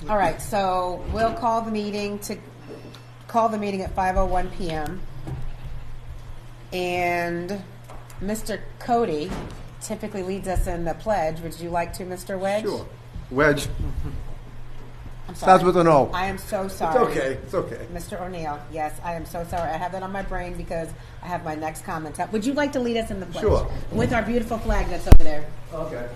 All right, so we'll call the meeting at 5:01 p.m. And Mr. Cody typically leads us in the pledge. Would you like to, Mr. Wedge? Sure. Wedge. I'm sorry. Starts with an O. I am so sorry. It's okay. Mr. O'Neill, yes, I am so sorry. I have that on my brain because I have my next comment up. Would you like to lead us in the pledge? Sure. With our beautiful flag that's over there. Okay.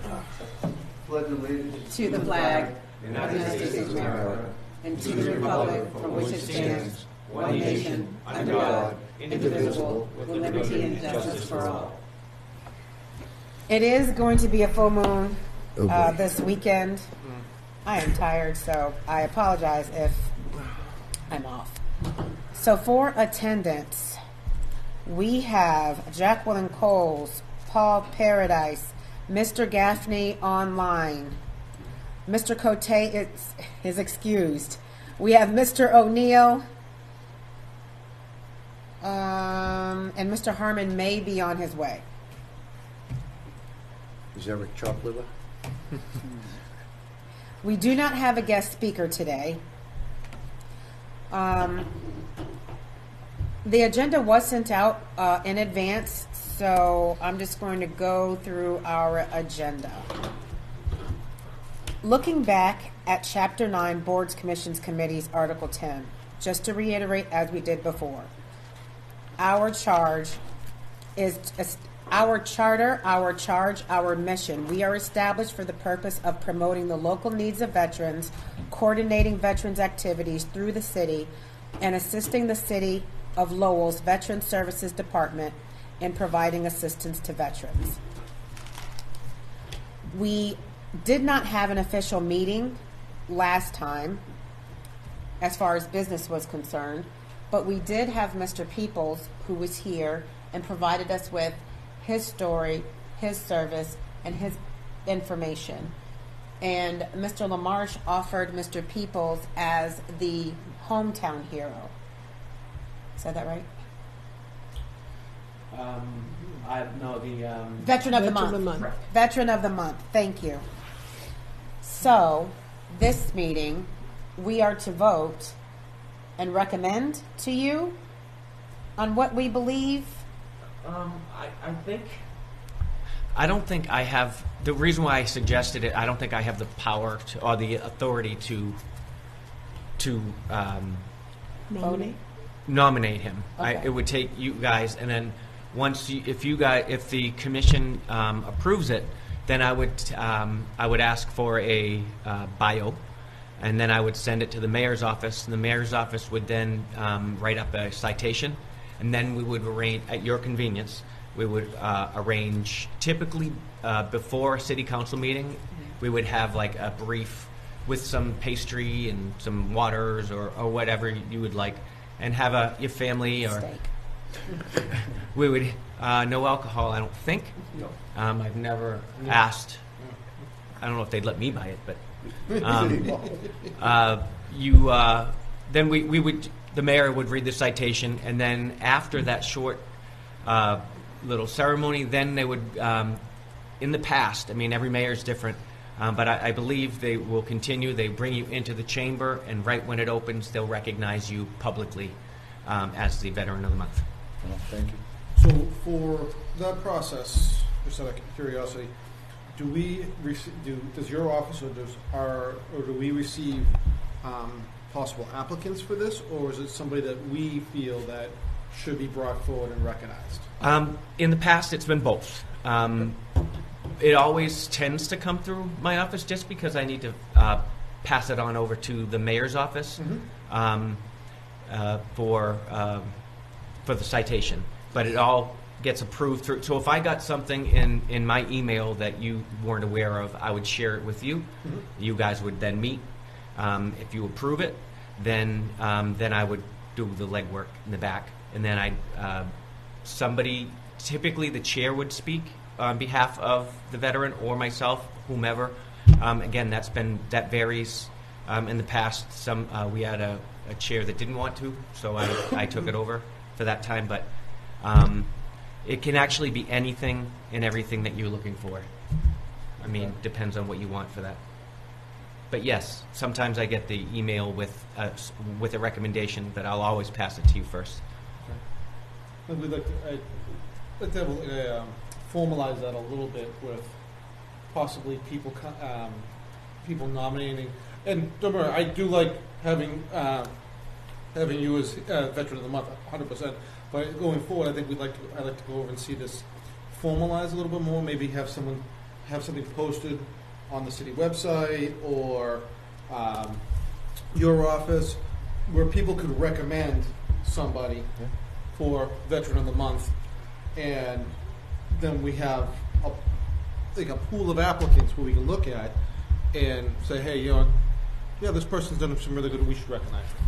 Pledge allegiance To the flag of the United States of America and to the republic for which it stands, one nation, under God, indivisible, with liberty and justice for all. It is going to be a full moon this weekend. I am tired, so I apologize if I'm off. So for attendance, we have Jacqueline Coles, Paul Paradise, Mr. Gaffney online. Mr. Cote is excused. We have Mr. O'Neill, and Mr. Harmon may be on his way. Is Eric chopped liver? We do not have a guest speaker today. The agenda was sent out in advance, so I'm just going to go through our agenda. Looking back at Chapter 9, Boards, Commissions, Committees, Article 10, just to reiterate as we did before, our charge is our charter, our charge, our mission. We are established for the purpose of promoting the local needs of veterans, coordinating veterans activities through the city, and assisting the City of Lowell's Veterans Services Department in providing assistance to veterans. We did not have an official meeting last time as far as business was concerned, but we did have Mr. Peoples, who was here and provided us with his story, his service, and his information. And Mr. LaMarche offered Mr. Peoples as the hometown hero. Said that right? Veteran of the Month. Veteran of the Month. Thank you. So, this meeting, we are to vote and recommend to you on what we believe. I don't think I have, the reason why I suggested it, I don't think I have the power to, or the authority to nominate him. Okay. It would take you guys, and then once if the commission approves it, then I would ask for a bio, and then I would send it to the mayor's office, and the mayor's office would then write up a citation, and then we would arrange, at your convenience, we would arrange, typically before a city council meeting, we would have like a brief with some pastry and some waters or whatever you would like, and have your family or Steak. we would no alcohol, I don't think. No. I've never asked. I don't know if they'd let me buy it, but then we would, the mayor would read the citation, and then after that short little ceremony, then they would, in the past, I mean, every mayor is different, but I believe they will continue. They bring you into the chamber, and right when it opens, they'll recognize you publicly as the Veteran of the Month. Well, thank you. So for that process, just out of curiosity, does your office or do we receive possible applicants for this, or is it somebody that we feel that should be brought forward and recognized? In the past, it's been both. It always tends to come through my office just because I need to pass it on over to the mayor's office for the citation. But it all gets approved through. So if I got something in my email that you weren't aware of, I would share it with you. Mm-hmm. You guys would then meet. If you approve it, then I would do the legwork in the back, and then somebody, typically the chair, would speak on behalf of the veteran or myself, whomever. Again, that varies. In the past, we had a chair that didn't want to, so I took it over for that time. But it can actually be anything and everything that you're looking for. I mean, depends on what you want for that. But yes, sometimes I get the email with a recommendation, but I'll always pass it to you first. And we'd like to, I'd like to have formalize that a little bit with possibly people people nominating. And don't worry, I do like having you as Veteran of the Month, 100%. But going forward, I'd like to go over and see this formalized a little bit more. Maybe have something posted on the city website or your office where people could recommend somebody for Veteran of the Month, and then we have a pool of applicants where we can look at and say, hey, this person's done some really good, we should recognize them.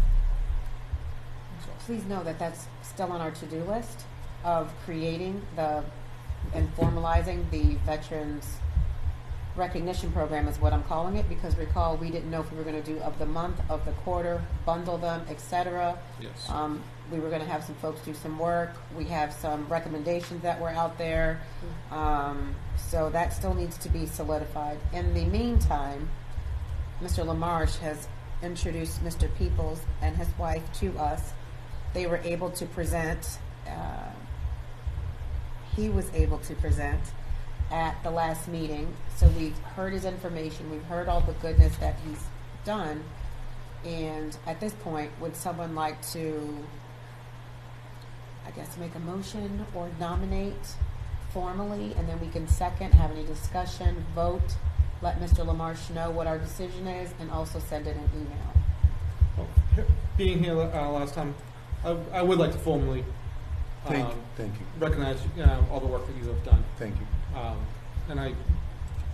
So, Please know that that's still on our to-do list of creating and formalizing the Veterans Recognition Program is what I'm calling it, because recall, we didn't know if we were going to do of the month, of the quarter, bundle them, etc. yes. We were going to have some folks do some work. We have some recommendations that were out there. So that still needs to be solidified. In the meantime, Mr. LaMarche has introduced Mr. Peoples and his wife to us. They were able to present, he was able to present at the last meeting. So we've heard his information. We've heard all the goodness that he's done. And at this point, would someone like to, I guess, make a motion or nominate formally, and then we can second, have any discussion, vote, let Mr. LaMarche know what our decision is, and also send in an email. Being here last time, I would like to formally Thank you. recognize all the work that you have done. Thank you. And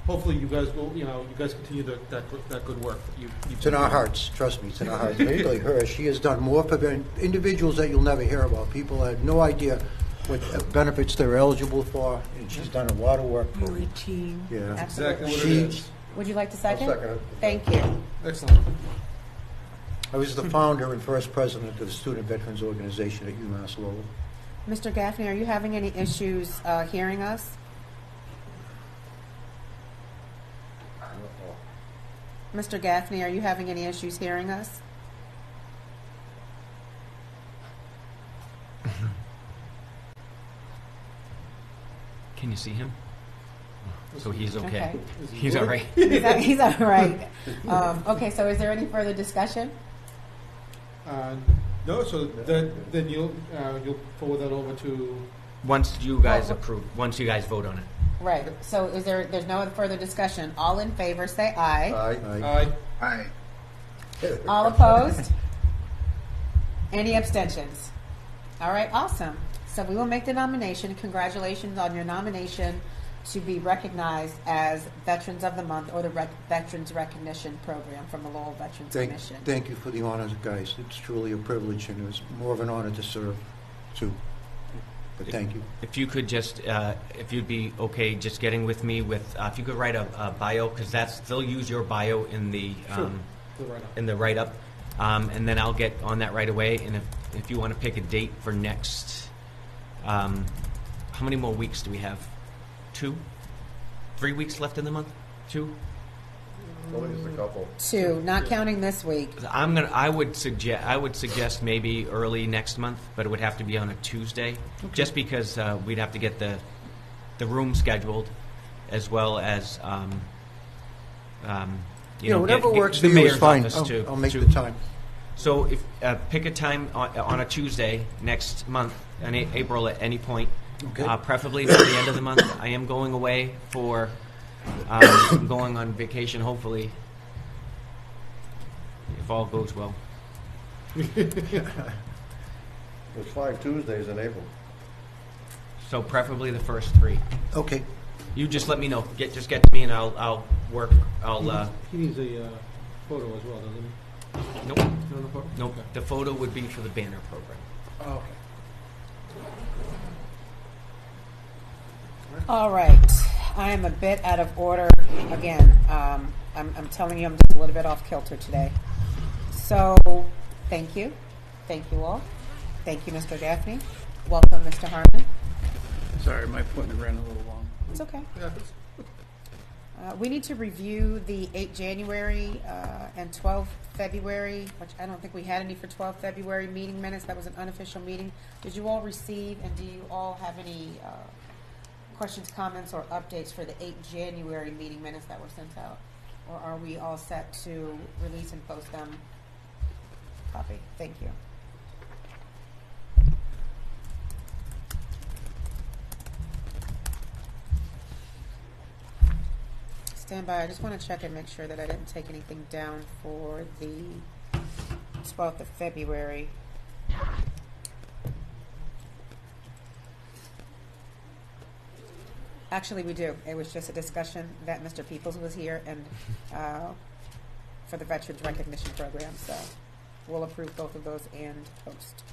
hopefully you guys will, you guys continue that good work that you've It's in our hearts. Trust me, it's in our hearts. Particularly her. She has done more for individuals that you'll never hear about. People have no idea what benefits they're eligible for, and she's done a lot of work for You're a them. team. Yeah. exactly what She- it is. Would you like to second? I'll second it. Thank you. Excellent. I was the founder and first president of the Student Veterans Organization at UMass Lowell. Mr. Gaffney, are you having any issues hearing us? Mr. Gaffney, are you having any issues hearing us? Can you see him? So he's okay. Is he He's good? all right. He's all right. Okay, so is there any further discussion? No, so then you'll forward that over to. Once you guys Well, approve, once you guys vote on it. Right. So there's no other further discussion. All in favor, say aye. Aye. All opposed? Any abstentions? All right, awesome. So we will make the nomination. Congratulations on your nomination to be recognized as Veterans of the Month or the Veterans Recognition Program from the Lowell Veterans Commission. Thank you for the honors, guys. It's truly a privilege, and it was more of an honor to serve, too. But thank you. If you could just, if you'd be okay, just getting with me with, if you could write a bio, because they'll use your bio in the write-up, and then I'll get on that right away. And if you want to pick a date for next, how many more weeks do we have? 2? 3 weeks left in the month? 2? Only just a couple. 2, not counting this week. I would suggest maybe early next month, but it would have to be on a Tuesday, just because we'd have to get the room scheduled, as well as Whatever works for the you is mayor's fine. office to- I'll make to- the time. So if pick a time on a Tuesday next month, in April at any point, Okay. preferably near the end of the month. I am going away for going on vacation, hopefully, if all goes well. There's 5 Tuesdays in April. So preferably the first 3. Okay. You just let me know. Just get to me, and I'll work. He needs a photo as well, doesn't he? Nope. You want a photo? Nope. Okay. The photo would be for the banner program. Oh, okay. All right. I am a bit out of order. Again, I'm telling you I'm just a little bit off kilter today. So, thank you. Thank you all. Thank you, Mr. Gaffney. Welcome, Mr. Harmon. Sorry, my appointment ran a little long. It's okay. Yeah, We need to review the 8 January and 12 February, which I don't think we had any for 12 February meeting minutes. That was an unofficial meeting. Did you all receive, and do you all have any questions, comments, or updates for the 8 January meeting minutes that were sent out? Or are we all set to release and post them? Copy. Thank you. Stand by. I just want to check and make sure that I didn't take anything down for the 12th of February. Actually, we do. It was just a discussion that Mr. Peoples was here and for the Veterans Recognition Program. So we'll approve both of those and post.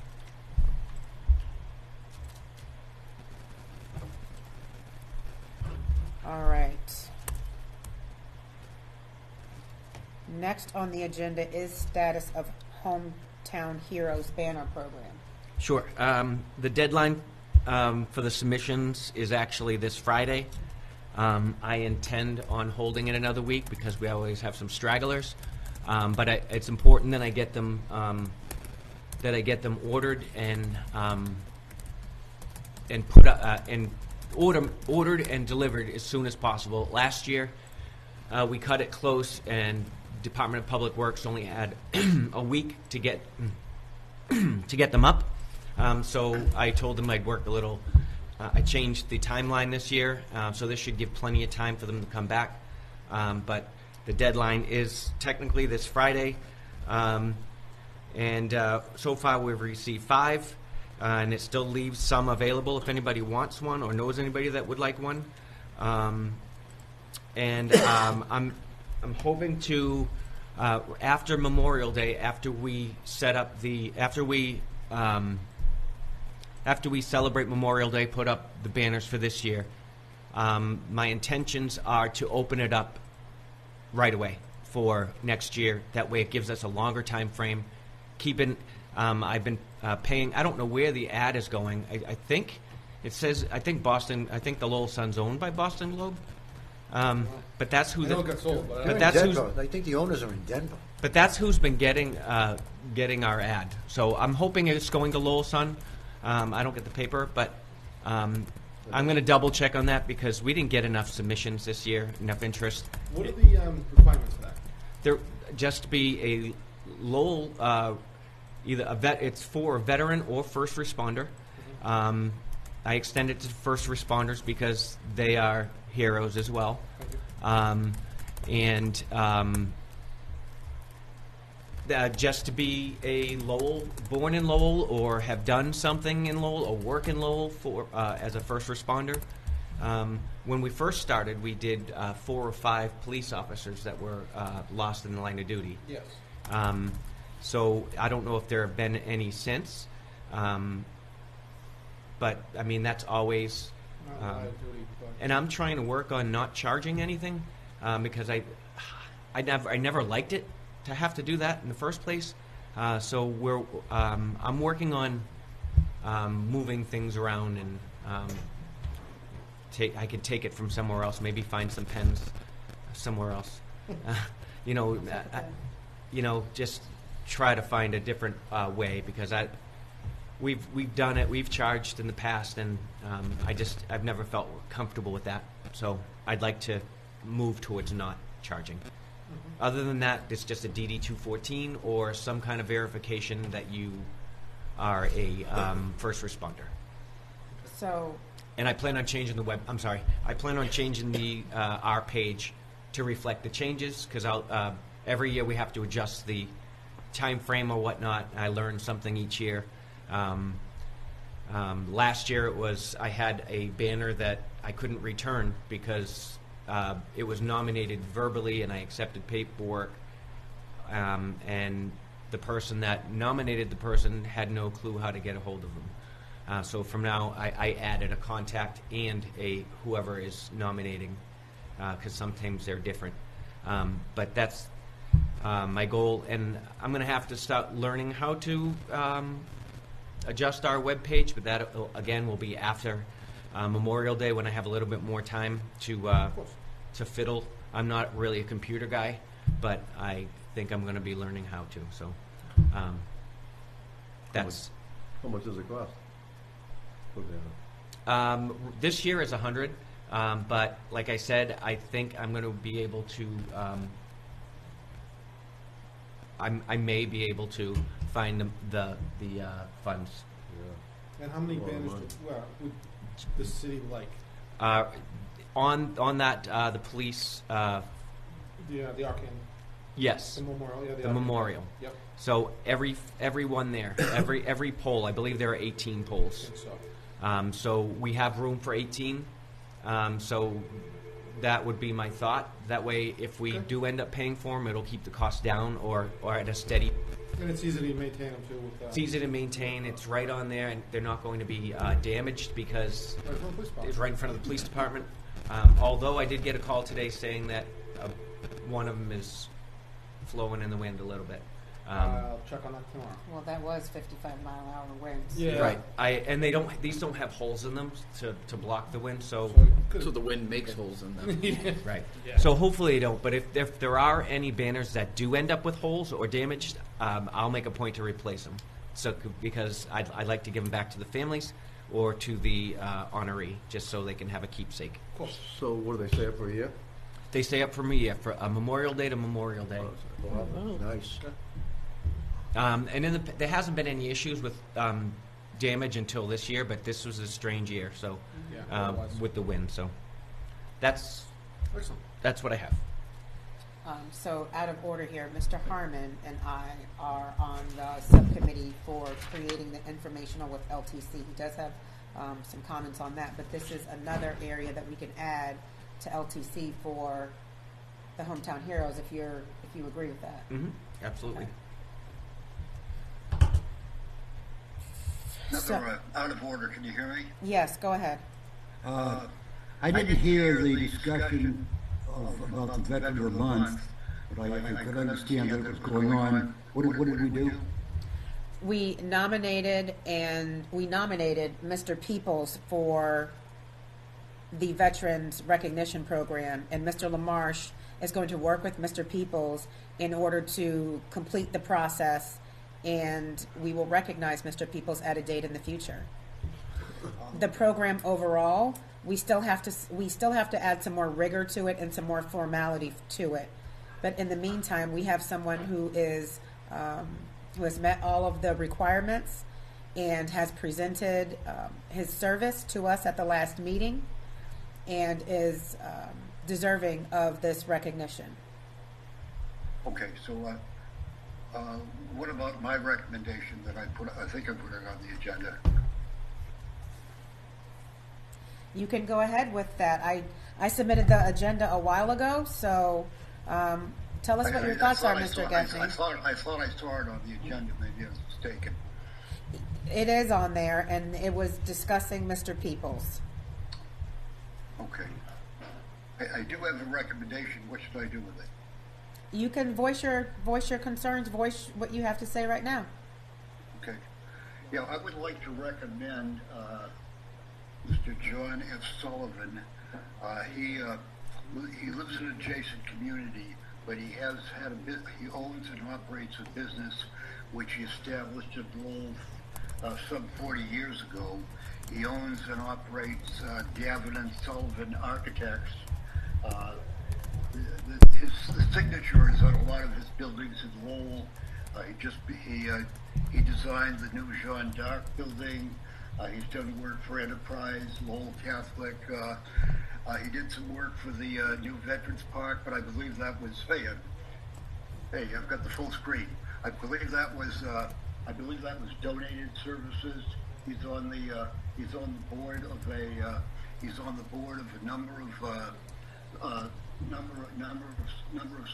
All right. Next on the agenda is status of Hometown Heroes banner program. Sure. The deadline for the submissions is actually this Friday. I intend on holding it another week because we always have some stragglers. But it's important that I get them ordered and put and ordered and delivered as soon as possible. Last year, we cut it close, and Department of Public Works only had a week to get them up. So I told them I'd work a little. I changed the timeline this year, so this should give plenty of time for them to come back. But the deadline is technically this Friday, and so far we've received 5, and it still leaves some available if anybody wants one or knows anybody that would like one. I'm hoping to after Memorial Day, after we celebrate Memorial Day, put up the banners for this year. My intentions are to open it up right away for next year. That way, it gives us a longer time frame. I've been paying. I don't know where the ad is going. I think it says. I think the Lowell Sun's owned by Boston Globe. But that's who. I know it got sold, They're that's in who's. Denver. I think the owners are in Denver. But that's who's been getting our ad. So I'm hoping it's going to Lowell Sun. I don't get the paper, but I'm going to double check on that because we didn't get enough submissions this year, enough interest. What are the requirements for that? There just be a Lowell, either a vet. It's for a veteran or first responder. I extend it to first responders because they are heroes as well. Just to be a Lowell, born in Lowell, or have done something in Lowell, or work in Lowell for as a first responder. When we first started, we did 4 or 5 police officers that were lost in the line of duty. Yes. So I don't know if there have been any since, but I mean that's always. And I'm trying to work on not charging anything because I never liked it to have to do that in the first place. So I'm working on moving things around, and I could take it from somewhere else. Maybe find some pens somewhere else. Just try to find a different way because we've done it. We've charged in the past, and I've never felt comfortable with that. So I'd like to move towards not charging. Other than that, it's just a DD 214 or some kind of verification that you are a first responder. So. And I plan on changing the web. I'm sorry. I plan on changing the our page to reflect the changes because every year we have to adjust the time frame or whatnot. I learn something each year. Last year I had a banner that I couldn't return because it was nominated verbally and I accepted paperwork, and the person that nominated the person had no clue how to get a hold of them. So from now I added a contact and a whoever is nominating because sometimes they're different. But that's my goal, and I'm going to have to start learning how to adjust our web page, but that again will be after Memorial Day when I have a little bit more time to fiddle I'm not really a computer guy, but I think I'm going to be learning how to. So that's How much does it cost? Put it this year is 100, but like I said, I think I'm going to be able to. I may be able to find the funds. Yeah. And how many Well, banners would the city like? On that the police. The Arcan, Yes, the memorial, yeah, the memorial. Yep. So every one there, every pole. I believe there are 18 I poles. think so. So we have room for 18. So that would be my thought. That way, if we Okay. do end up paying for them, it'll keep the cost down or at a steady. And it's easy to maintain them too. With, It's easy to maintain. It's right on there, and they're not going to be damaged because right from the police department. it's right in front of the police department. Although I did get a call today saying that one of them is flowing in the wind a little bit. I'll check on that tomorrow. Well, that was 55-mile-an-hour winds. Yeah. Right. And these don't have holes in them to block the wind. So So the wind makes holes in them. right. Yeah. So hopefully they don't. But if there are any banners that do end up with holes or damaged, I'll make a point to replace them. So because I'd like to give them back to the families or to the honoree, just so they can have a keepsake. Cool. So what do they say for a year? They stay up for me for a Memorial Day to Memorial Day. Nice. And there hasn't been any issues with damage until this year, but this was a strange year. So Yeah, it was. with the wind, so that's what I have. So out of order here, Mr. Harmon and I are on the subcommittee for creating the informational with LTC. He does have some comments on that, but this is another area that we can add to LTC for the Hometown Heroes if you agree with that. Mm-hmm. Absolutely. So- Another out of order, can you hear me? Yes, go ahead. I didn't hear the discussion about the Veteran of the Month, but I could understand that it was going on. What did we do? We nominated Mr. Peoples for the Veterans Recognition Program, and Mr. LaMarche is going to work with Mr. Peoples in order to complete the process, and we will recognize Mr. Peoples at a date in the future. The program overall, we still have to add some more rigor to it and some more formality to it. But in the meantime, we have someone who has met all of the requirements and has presented his service to us at the last meeting and is deserving of this recognition. Okay, so what about my recommendation that I think I put it on the agenda? You can go ahead with that. I submitted the agenda a while ago, so tell us what your thoughts are, Mr. Gaffney. I thought I saw it on the agenda, maybe I was mistaken. It is on there, and it was discussing Mr. Peoples. Okay. I do have a recommendation, what should I do with it? You can voice your concerns, voice what you have to say right now. Okay. Yeah, I would like to recommend Mr. John F. Sullivan. He lives in an adjacent community, but he has had he owns and operates a business which he established in Lowell some 40 years ago. He owns and operates Gavin and Sullivan Architects. His signature is on a lot of his buildings in Lowell. He designed the new Jeanne d'Arc building. He's done work for Enterprise, Lowell Catholic. He did some work for the new Veterans Park, but I believe that was hey, I've got the full screen. I believe that was donated services. He's on the board of a number of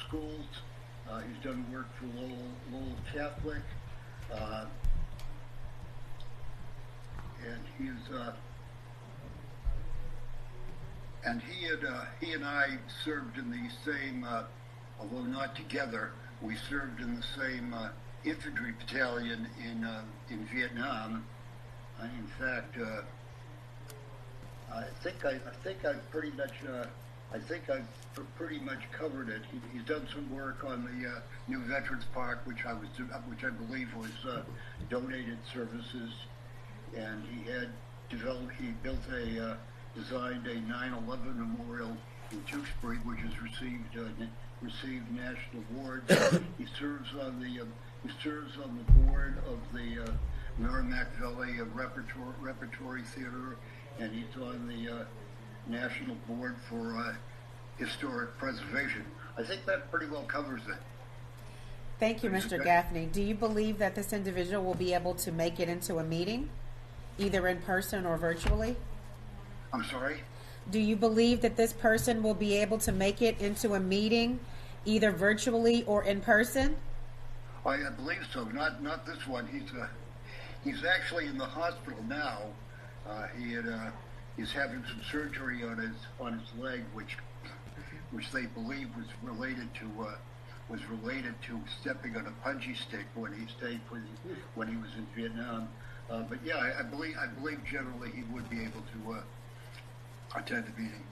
schools. He's done work for Lowell Catholic, and he and I served in the same, although not together, we served in the same infantry battalion in Vietnam. In fact, I think I pretty much I think I've pretty much covered it. He's done some work on the new Veterans Park, which I believe was donated services, and he built designed a 9/11 memorial in Tewksbury, which has received national awards. He serves on the board of the Merrimack Valley Repertory Theater, and he's on the National Board for Historic Preservation. I think that pretty well covers it. Thank you, Mr. Gaffney. Do you believe that this individual will be able to make it into a meeting, either in person or virtually? I'm sorry? Do you believe that this person will be able to make it into a meeting, either virtually or in person? I believe so. Not this one. He's actually in the hospital now. He's having some surgery on his leg, which they believe was related to stepping on a punji stick when he was in Vietnam. But yeah, I believe generally he would be able to attend the meeting.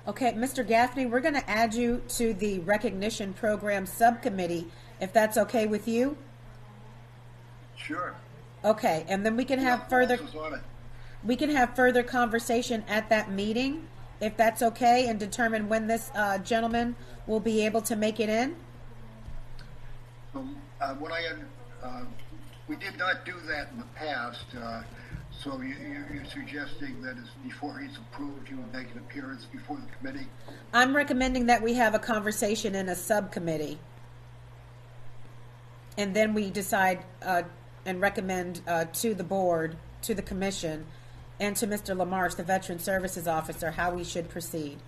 Okay, Mr. Gaffney, we're going to add you to the recognition program subcommittee, if that's okay with you. Sure. Okay, and then we can have further conversation at that meeting, if that's okay, and determine when this gentleman will be able to make it in. We did not do that in the past. So you're suggesting that before he's approved, you would make an appearance before the committee? I'm recommending that we have a conversation in a subcommittee, and then we decide and recommend to the board, to the commission, and to Mr. LaMarche, the Veteran Services Officer, how we should proceed.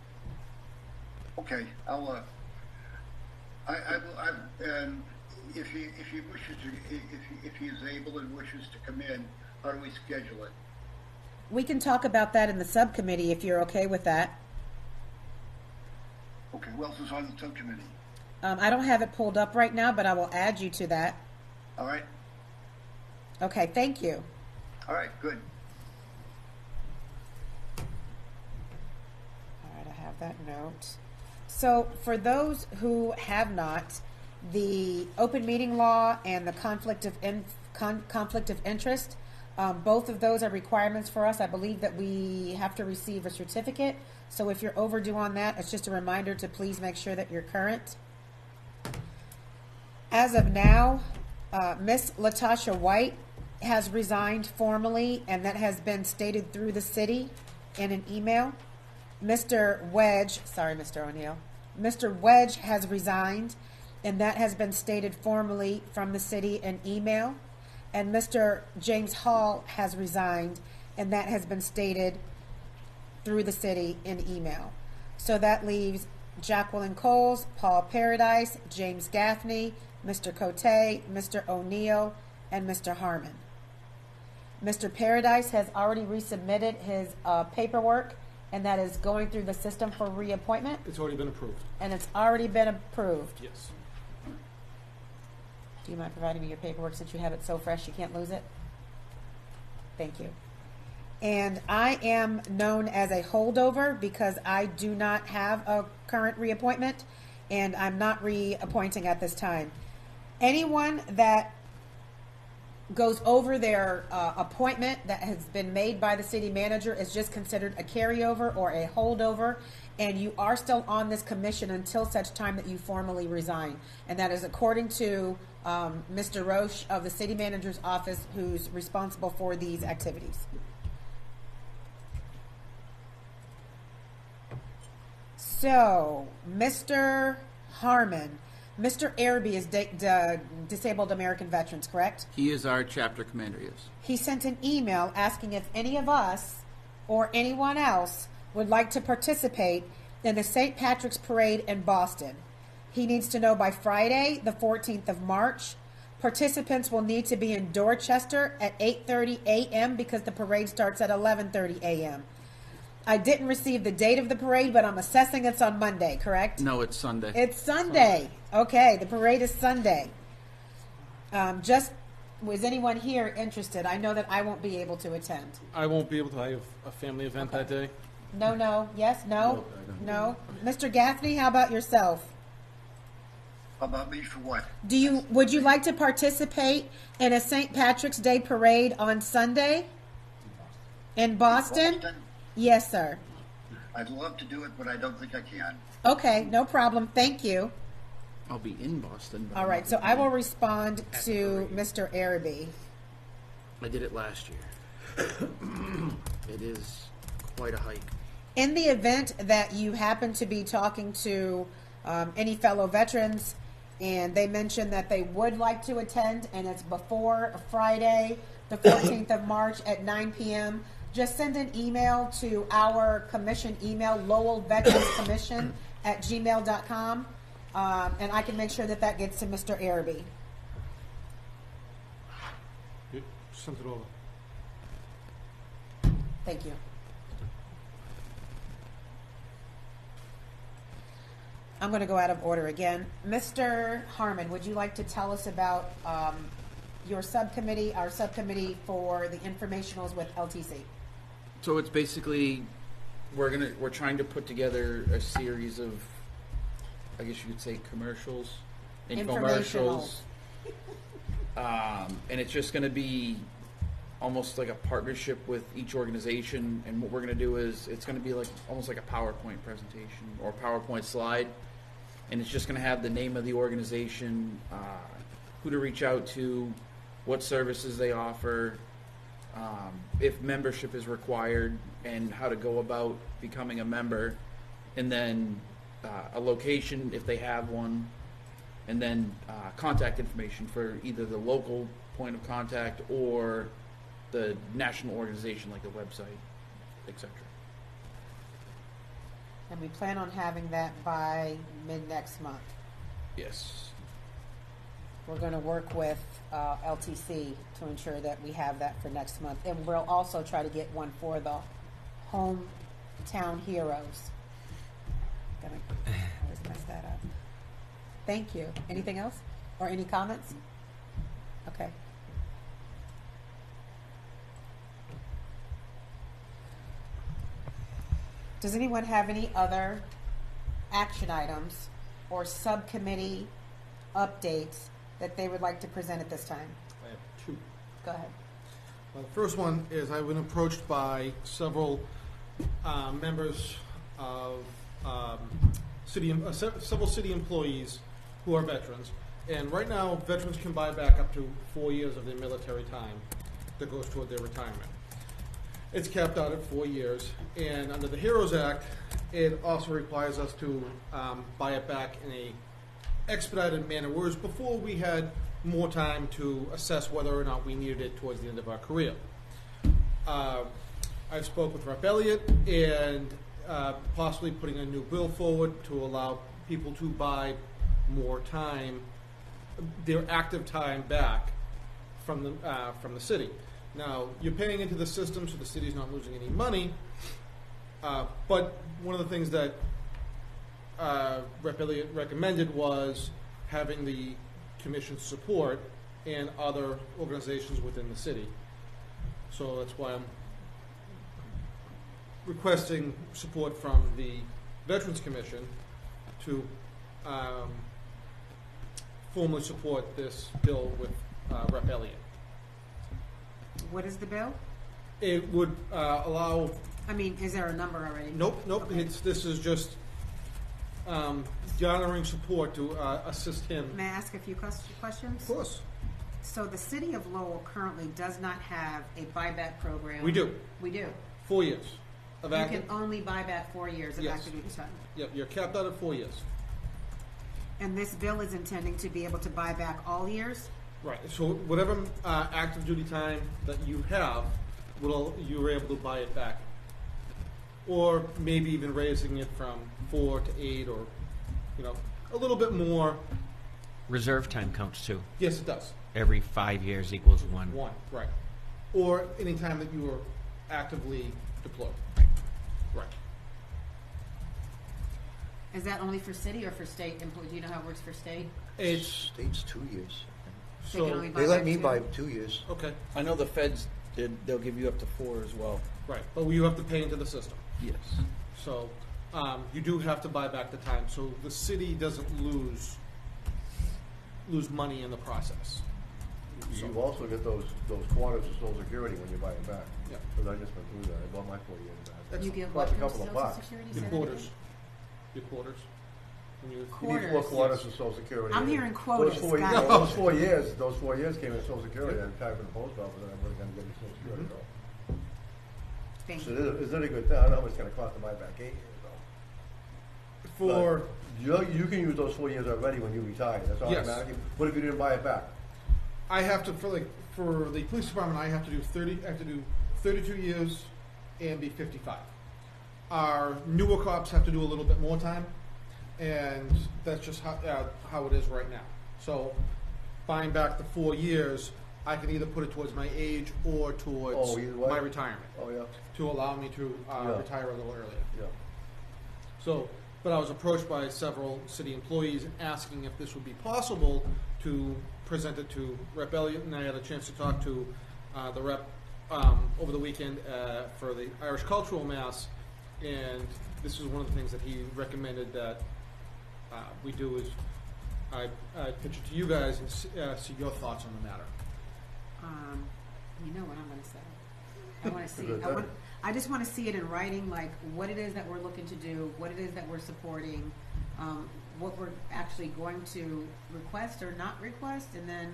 Okay, and if he wishes to, if he is able and wishes to come in, how do we schedule it? We can talk about that in the subcommittee if you're okay with that. Okay, who else is on the subcommittee? I don't have it pulled up right now, but I will add you to that. All right. Okay, thank you. All right, good. All right, I have that note. So for those who have not, the open meeting law and the conflict of interest, both of those are requirements for us. I believe that we have to receive a certificate. So if you're overdue on that, it's just a reminder to please make sure that you're current. As of now, Miss Latasha White has resigned formally, and that has been stated through the city in an email. Mr. Wedge has resigned, and that has been stated formally from the city in email. And Mr. James Hall has resigned, and that has been stated through the city in email. So that leaves Jacqueline Coles, Paul Paradise, James Gaffney, Mr. Cote, Mr. O'Neill, and Mr. Harmon. Mr. Paradise has already resubmitted his paperwork, and that is going through the system for reappointment. It's already been approved. And it's already been approved. Yes. Do you mind providing me your paperwork since you have it so fresh you can't lose it? Thank you. And I am known as a holdover because I do not have a current reappointment, and I'm not reappointing at this time. Anyone that goes over their appointment that has been made by the city manager is just considered a carryover or a holdover, and you are still on this commission until such time that you formally resign. And that is according to Mr. Roche of the city manager's office, who's responsible for these activities. So, Mr. Harmon, Mr. Araby is Disabled American Veterans, correct? He is our chapter commander, yes. He sent an email asking if any of us or anyone else would like to participate in the St. Patrick's Parade in Boston. He needs to know by Friday, the 14th of March. Participants will need to be in Dorchester at 8:30 a.m. because the parade starts at 11:30 a.m. I didn't receive the date of the parade, but I'm assessing it's on Monday, correct? No, it's Sunday. It's Sunday. Okay, the parade is Sunday. Was anyone here interested? I know that I won't be able to attend. I won't be able to. I have a family event that day. No, yes, no, no. Mr. Gaffney, how about yourself? About me for what? Would you like to participate in a St. Patrick's Day parade on Sunday in Boston? Yes, sir. I'd love to do it, but I don't think I can. Okay, no problem. Thank you. I'll be in Boston. but All I'm right, not so gonna I be- will respond to Mr. Araby. I did it last year. It is quite a hike. In the event that you happen to be talking to any fellow veterans and they mention that they would like to attend and it's before Friday, the 14th of March at 9 p.m., just send an email to our commission email, Lowell Veterans Commission at gmail.com, and I can make sure that that gets to Mr. Araby. You sent it over. Thank you. I'm going to go out of order again. Mr. Harmon, would you like to tell us about your subcommittee, our subcommittee for the informationals with LTC? So it's basically we're trying to put together a series of, I guess you could say, commercials, infomercials, and it's just going to be almost like a partnership with each organization. And what we're going to do is it's going to be like almost like a PowerPoint presentation or PowerPoint slide, and it's just going to have the name of the organization, who to reach out to, what services they offer, if membership is required, and how to go about becoming a member, and then a location if they have one, and then contact information for either the local point of contact or the national organization like the website, etc. And we plan on having that by mid-next month. Yes. We're going to work with LTC to ensure that we have that for next month. And we'll also try to get one for the hometown heroes. Gonna always mess that up. Thank you. Anything else? Or any comments? Okay. Does anyone have any other action items or subcommittee updates that they would like to present at this time? I have two. Go ahead. The first one is I've been approached by several members of several city employees who are veterans. And right now, veterans can buy back up to 4 years of their military time that goes toward their retirement. It's capped out at 4 years. And under the HEROES Act, it also requires us to buy it back in a expedited manner, whereas before we had more time to assess whether or not we needed it towards the end of our career. I've spoke with Rep. Elliott and possibly putting a new bill forward to allow people to buy more time, their active time back from the city. Now, you're paying into the system, so the city's not losing any money, but one of the things that Rep. Elliott recommended was having the commission's support and other organizations within the city. So that's why I'm requesting support from the Veterans Commission to formally support this bill with Rep. Elliott. What is the bill? It would allow. I mean, is there a number already? Nope. Okay. This is just garnering support to assist him. May I ask a few questions? Of course. So the city of Lowell currently does not have a buyback program. We do. We do. 4 years of You active. can only buy back 4 years of Yes. active duty time. Yep, you're capped out at 4 years. And this bill is intending to be able to buy back all years? Right. So whatever active duty time that you have, you're able to buy it back, or maybe even raising it from 4 to 8, or a little bit more. Reserve time counts too. Yes, it does. Every 5 years equals one. One, right. Or any time that you are actively deployed. Right. Is that only for city or for state employees? Do you know how it works for state? It's State's 2 years. They can so only buy They let back me two? buy 2 years. okay. I know the feds They'll give you up to 4 as well. Right, but you have to pay into the system. Yes. So, you do have to buy back the time, so the city doesn't lose money in the process. You also get those quarters of Social Security when you buy it back. Yeah. Because I just went through that. I bought my 4 years back. You get Cost what a from couple of Social bucks. Security? Your Say that quarters. again? Your quarters. When you, You need 4 Quarters. quarters of Social Security. I'm hearing quotas, Those 4 years, got it. those 4 years came in Social Security. I tied from the post office, and I wasn't going to get any Social Security at all. Thank So you. is it a good thing? I don't know how much it's going to cost to buy back 8 years though. for, You can use those 4 years already when you retire. That's Yes. automatic. What if you didn't buy it back? I have to, for the police department, I have to do 32 years and be 55. Our newer cops have to do a little bit more time, and that's just how it is right now. So, buying back the 4 years, I can either put it towards my age or towards Oh, either way? my retirement Oh, yeah. to allow me to Yeah. retire a little earlier. Yeah. So, but I was approached by several city employees asking if this would be possible to present it to Rep. Elliott, and I had a chance to talk to the rep over the weekend for the Irish Cultural Mass, and this is one of the things that he recommended that we do is I pitch it to you guys and see your thoughts on the matter. You know what I'm going to say. I want to see. Good. I just want to see it in writing, like what it is that we're looking to do, what it is that we're supporting, what we're actually going to request or not request, and then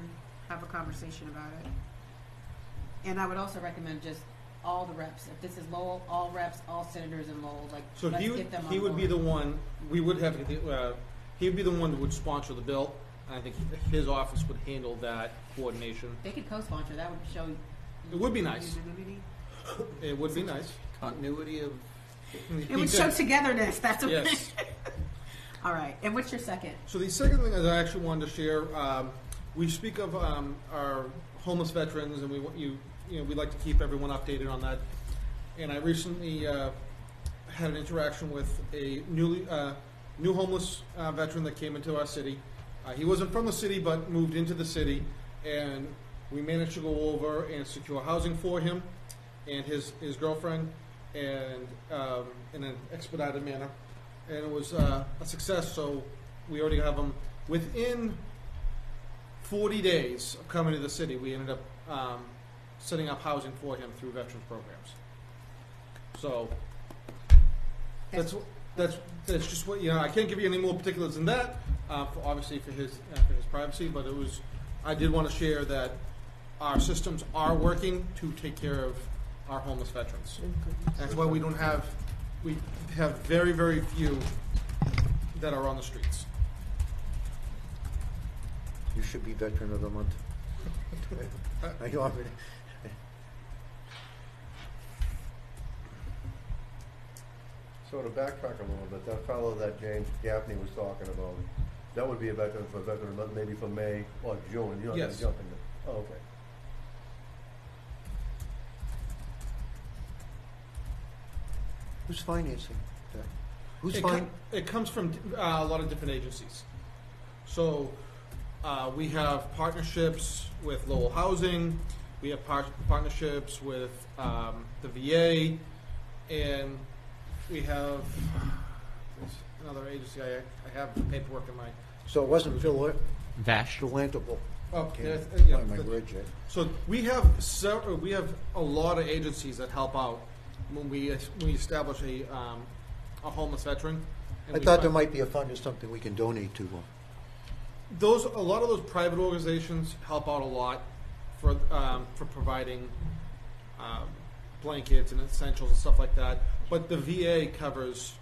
have a conversation about it. And I would also recommend just all the reps. If this is Lowell, all reps, all senators in Lowell, like So let's he would get them on he would be the board. one we would have. He would be the one that would sponsor the bill. And I think his office would handle that coordination. They could co-sponsor. That would show. It would be nice. unanimity. It would be nice. Continuity of. It would show togetherness. That's what. Yes. All right. And what's your second? So the second thing that I actually wanted to share, we speak of our homeless veterans, and we want we'd like to keep everyone updated on that. And I recently had an interaction with a new homeless veteran that came into our city. He wasn't from the city, but moved into the city, and we managed to go over and secure housing for him and his girlfriend, and in an expedited manner. And it was a success, so we already have him. Within 40 days of coming to the city, we ended up setting up housing for him through veterans programs. So that's just what, I can't give you any more particulars than that, obviously for his privacy, but I did want to share that our systems are working to take care of our homeless veterans. That's why we have very, very few that are on the streets. You should be Veteran of the Month. You want me to- So to backtrack a little bit, that fellow that James Gaffney was talking about, that would be a veteran for veteran, but maybe for May or June. You're not going Yes. to jump into. Oh, okay. Who's financing that? Who's It comes from a lot of different agencies. So we have partnerships with Lowell Housing, we have partnerships with the VA, and we have another agency. I have the paperwork in my. So it wasn't Vash. Philanthropical. Oh, Okay. yeah, My bridge, yeah. So we have a lot of agencies that help out when we establish a homeless veteran. and I we thought find- there might be a fund or something we can donate to. a lot of those private organizations help out a lot for providing blankets and essentials and stuff like that. But the VA covers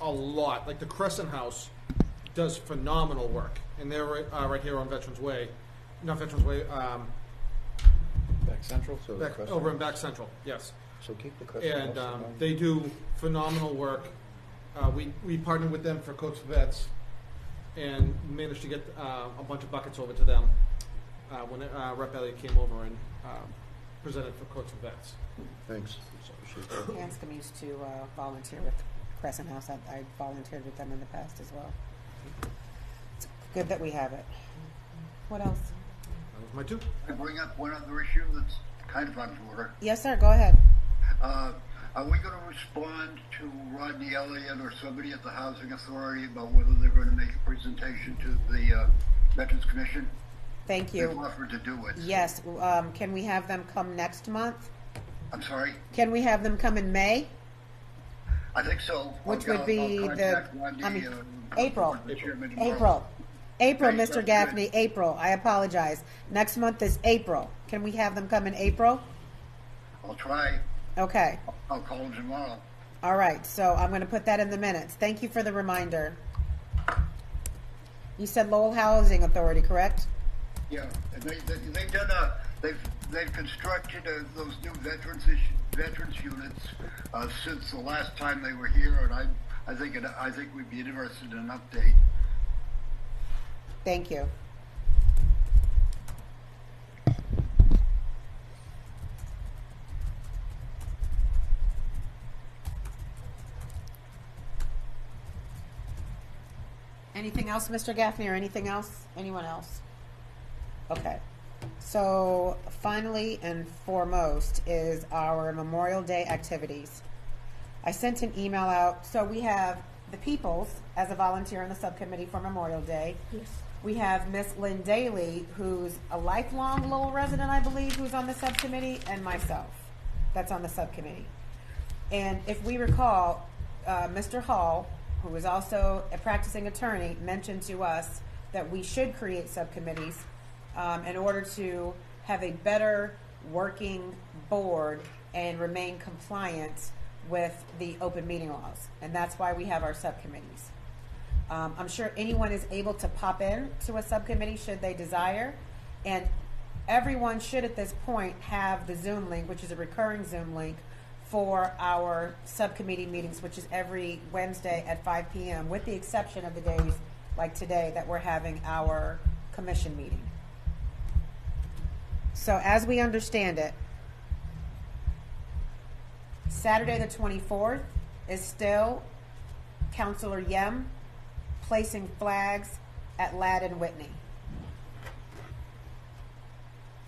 a lot. Like the Crescent House does phenomenal work, and they're right here on Veterans Way, not Veterans Way, Back Central. So back, the over in Back Central. Yes. So keep the customers. And they do phenomenal work. We partnered with them for Coach Vets and managed to get a bunch of buckets over to them when Rep. Elliott came over and presented for Coach Vets. Thanks. Appreciate that. Hanscom used to volunteer with Crescent House. I volunteered with them in the past as well. It's good that we have it. What else? That was my two. I bring up one other issue that's kind of out of order. Yes, sir, go ahead. Are we going to respond to Rodney Elliott or somebody at the Housing Authority about whether they're going to make a presentation to the Veterans Commission? Thank They've you. offered to do it. Yes, can we have them come next month? I'm sorry? Can we have them come in May? I think so. Which I'll would be contact Rodney, April. the chairman tomorrow. April, Right, Mr. that's Gaffney, April. I apologize. Next month is April. Can we have them come in April? I'll try. Okay. I'll call them tomorrow. All right, so I'm going to put that in the minutes. Thank you for the reminder. You said Lowell Housing Authority, correct? Yeah, and they've done they've constructed those new veterans units since the last time they were here, and I think we'd be interested in an update. Thank you. Anything else, Mr. Gaffney, or anything else? Anyone else? Okay. So finally and foremost is our Memorial Day activities. I sent an email out. So we have the Peoples as a volunteer on the subcommittee for Memorial Day. Yes. We have Miss Lynn Daly, who's a lifelong Lowell resident, I believe, who's on the subcommittee, and myself, that's on the subcommittee. And if we recall, Mr. Hall, who is also a practicing attorney, mentioned to us that we should create subcommittees in order to have a better working board and remain compliant with the open meeting laws. And that's why we have our subcommittees. I'm sure anyone is able to pop in to a subcommittee should they desire. And everyone should at this point have the Zoom link, which is a recurring Zoom link, for our subcommittee meetings, which is every Wednesday at 5 p.m., with the exception of the days like today that we're having our commission meeting. So as we understand it, Saturday the 24th is still Councilor Yem placing flags at Ladd and Whitney.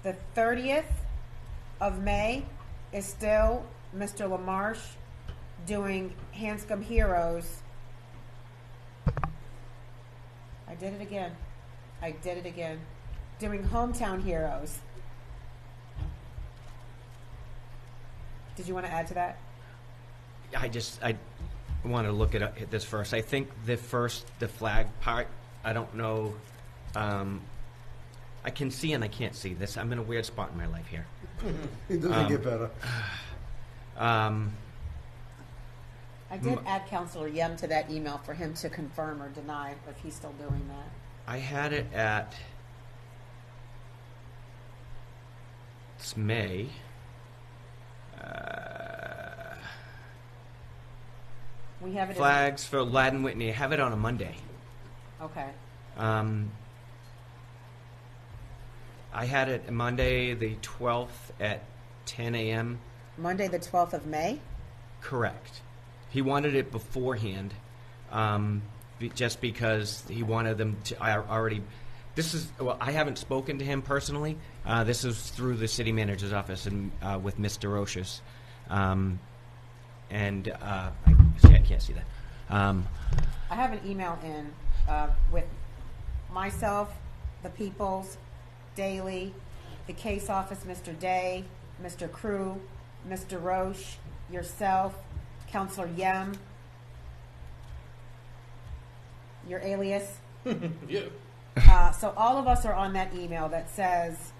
The 30th of May is still Mr. LaMarche doing Hanscom Heroes. I did it again. Doing Hometown Heroes. Did you want to add to that? I want to look at this first. I think the flag part, I don't know. I can see and I can't see this. I'm in a weird spot in my life here. It doesn't get better. I did add Councilor Yem to that email for him to confirm or deny if he's still doing that. I had it at, it's May. We have it Flags for Ladd and Whitney. I have it on a Monday. Okay. I had it Monday the 12th at 10 a.m. Monday the 12th of May? Correct. He wanted it beforehand, just because he wanted them to. I haven't spoken to him personally. This is through the city manager's office and with Mr. Roches. I can't see that. I have an email in with myself, the Peoples, Daly, the case office, Mr. Day, Mr. Crew, Mr. Roche, yourself, Councilor Yem, your alias. Yeah. So all of us are on that email that says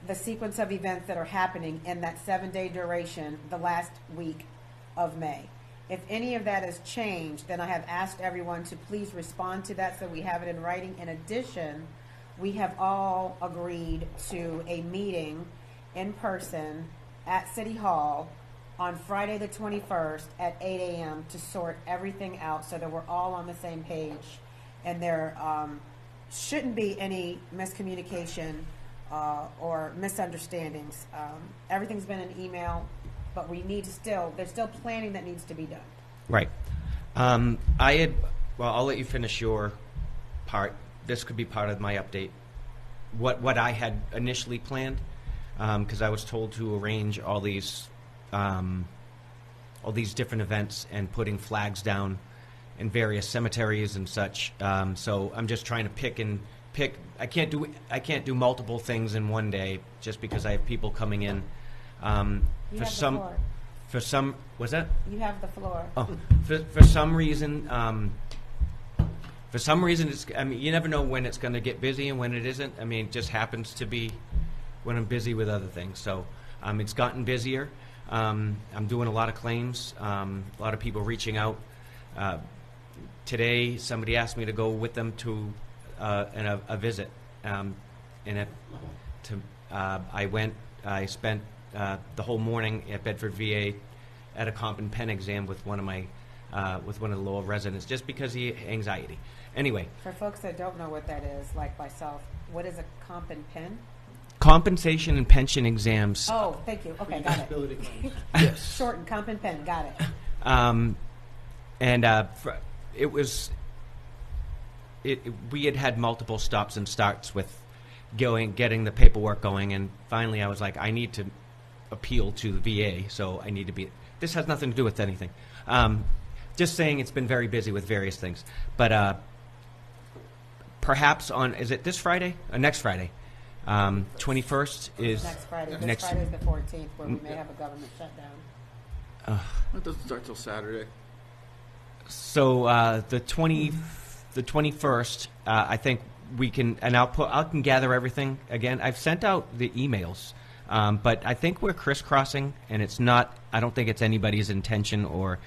the sequence of events that are happening in that 7-day duration, the last week of May. If any of that has changed, then I have asked everyone to please respond to that so we have it in writing. In addition, we have all agreed to a meeting in person at City Hall on Friday the 21st at 8 a.m. to sort everything out so that we're all on the same page and there shouldn't be any miscommunication or misunderstandings. Everything's been an email, but there's still planning that needs to be done. Right. I'll let you finish your part. This could be part of my update. What I had initially planned because I was told to arrange all these different events and putting flags down in various cemeteries and such. So I'm just trying to pick. I can't do multiple things in one day just because I have people coming in. You have the floor. For some, what's that? You have the floor. Oh, for some reason, it's. I mean, you never know when it's going to get busy and when it isn't. I mean, it just happens to be when I'm busy with other things. So it's gotten busier. I'm doing a lot of claims. A lot of people reaching out. Today, somebody asked me to go with them to a visit, I went. I spent the whole morning at Bedford VA at a comp and pen exam with one of the Lowell residents, just because he anxiety. Anyway, For folks that don't know what that is, like myself, what is a comp and pen? compensation and pension exams. Oh, thank you. Okay, got it. Disability claims. Yes. Short and comp and pen, got it. It was. We had multiple stops and starts with getting the paperwork going, and finally I was like, I need to appeal to the VA, so I need to be. This has nothing to do with anything. Just saying, it's been very busy with various things, but perhaps is it this Friday or next Friday? 21st is Next Friday. This next- Friday is the 14th, where we may have a government shutdown. It doesn't start till Saturday. So the 21st, I think we can, and I can gather everything again. I've sent out the emails, but I think we're crisscrossing, and it's not. I don't think it's anybody's intention, or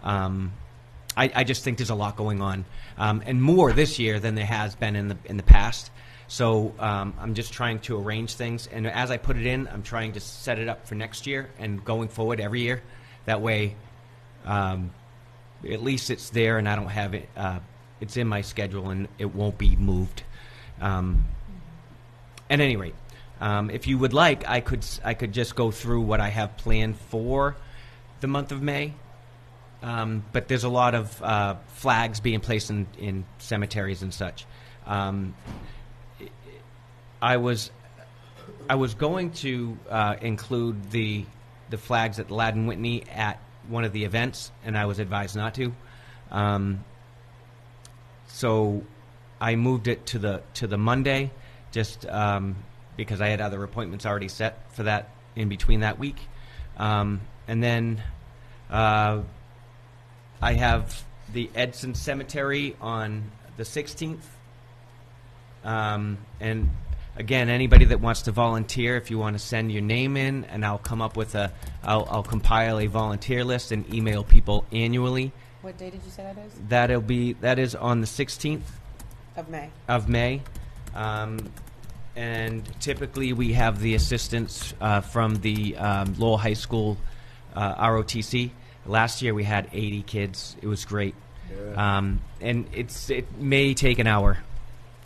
I just think there's a lot going on, and more this year than there has been in the past. So I'm just trying to arrange things, and as I put it in, I'm trying to set it up for next year and going forward every year. That way, at least it's there, and I don't have it. It's in my schedule, and it won't be moved. At any rate, if you would like, I could just go through what I have planned for the month of May. But there's a lot of flags being placed in cemeteries and such. I was going to include the flags at Ladin Whitney at one of the events, and I was advised not to. So I moved it to the Monday, just because I had other appointments already set for that in between that week, and then I have the Edson Cemetery on the 16th, and again, anybody that wants to volunteer, if you want to send your name in, and I'll come up with I'll compile a volunteer list and email people annually. What day did you say that is? That is on the 16th Of May. And typically we have the assistance from the Lowell High School ROTC. Last year we had 80 kids. It was great. Yeah. And it may take an hour,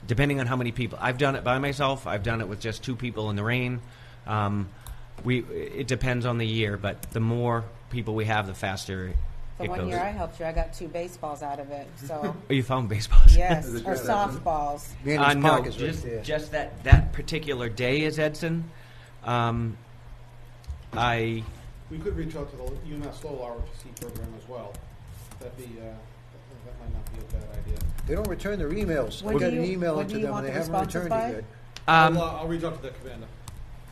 depending on how many people. I've done it by myself. I've done it with just 2 people in the rain. It depends on the year, but the more people we have, the faster The it one goes. year I helped you, I got 2 baseballs out of it. So Oh, you found baseballs? yes, Is it or just- softballs. Manning's No, Park is right there. just that particular day is Edson. We could reach out to the UMass Lowell ROTC program as well. That might not be a bad idea. They don't return their emails. I When got do an you- email when into do you them, want and they the haven't responses returned by? it yet. I'll reach out to the commander.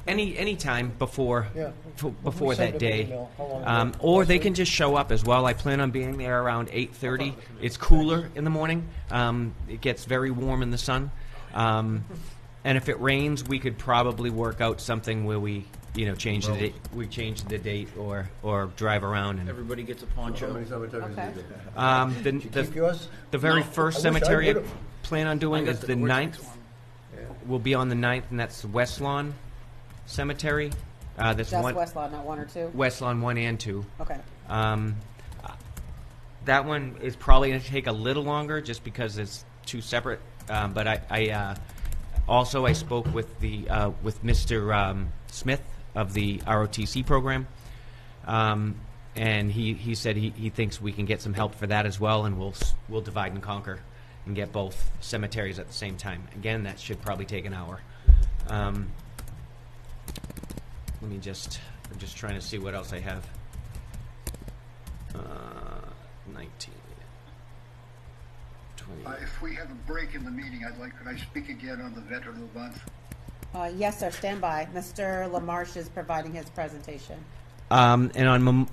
Any time before Yeah. before Send that them an day, email. How long or they can just show up as well. I plan on being there around 8:30. It's cooler in the morning. It gets very warm in the sun, and if it rains, we could probably work out something where we change the date. We change the date or drive around and. Everybody gets a How poncho. many cemeteries Okay. is it? Did you keep yours? The very No. first I wish I cemetery I would've. plan on doing is the 9th. Yeah. Will be on the 9th, and that's West Lawn Cemetery. That's Just one West Lawn, not 1 or 2? West Lawn 1 and 2. Okay. That one is probably going to take a little longer, just because it's 2 separate. But I also I spoke with with Mr. Smith of the ROTC program, and he said he thinks we can get some help for that as well, and we'll divide and conquer and get both cemeteries at the same time. Again, that should probably take an hour. I'm just trying to see what else I have. 19, 20. If we have a break in the meeting, could I speak again on the Veteran of the Month? Yes, sir, stand by. Mr. LaMarche is providing his presentation. And on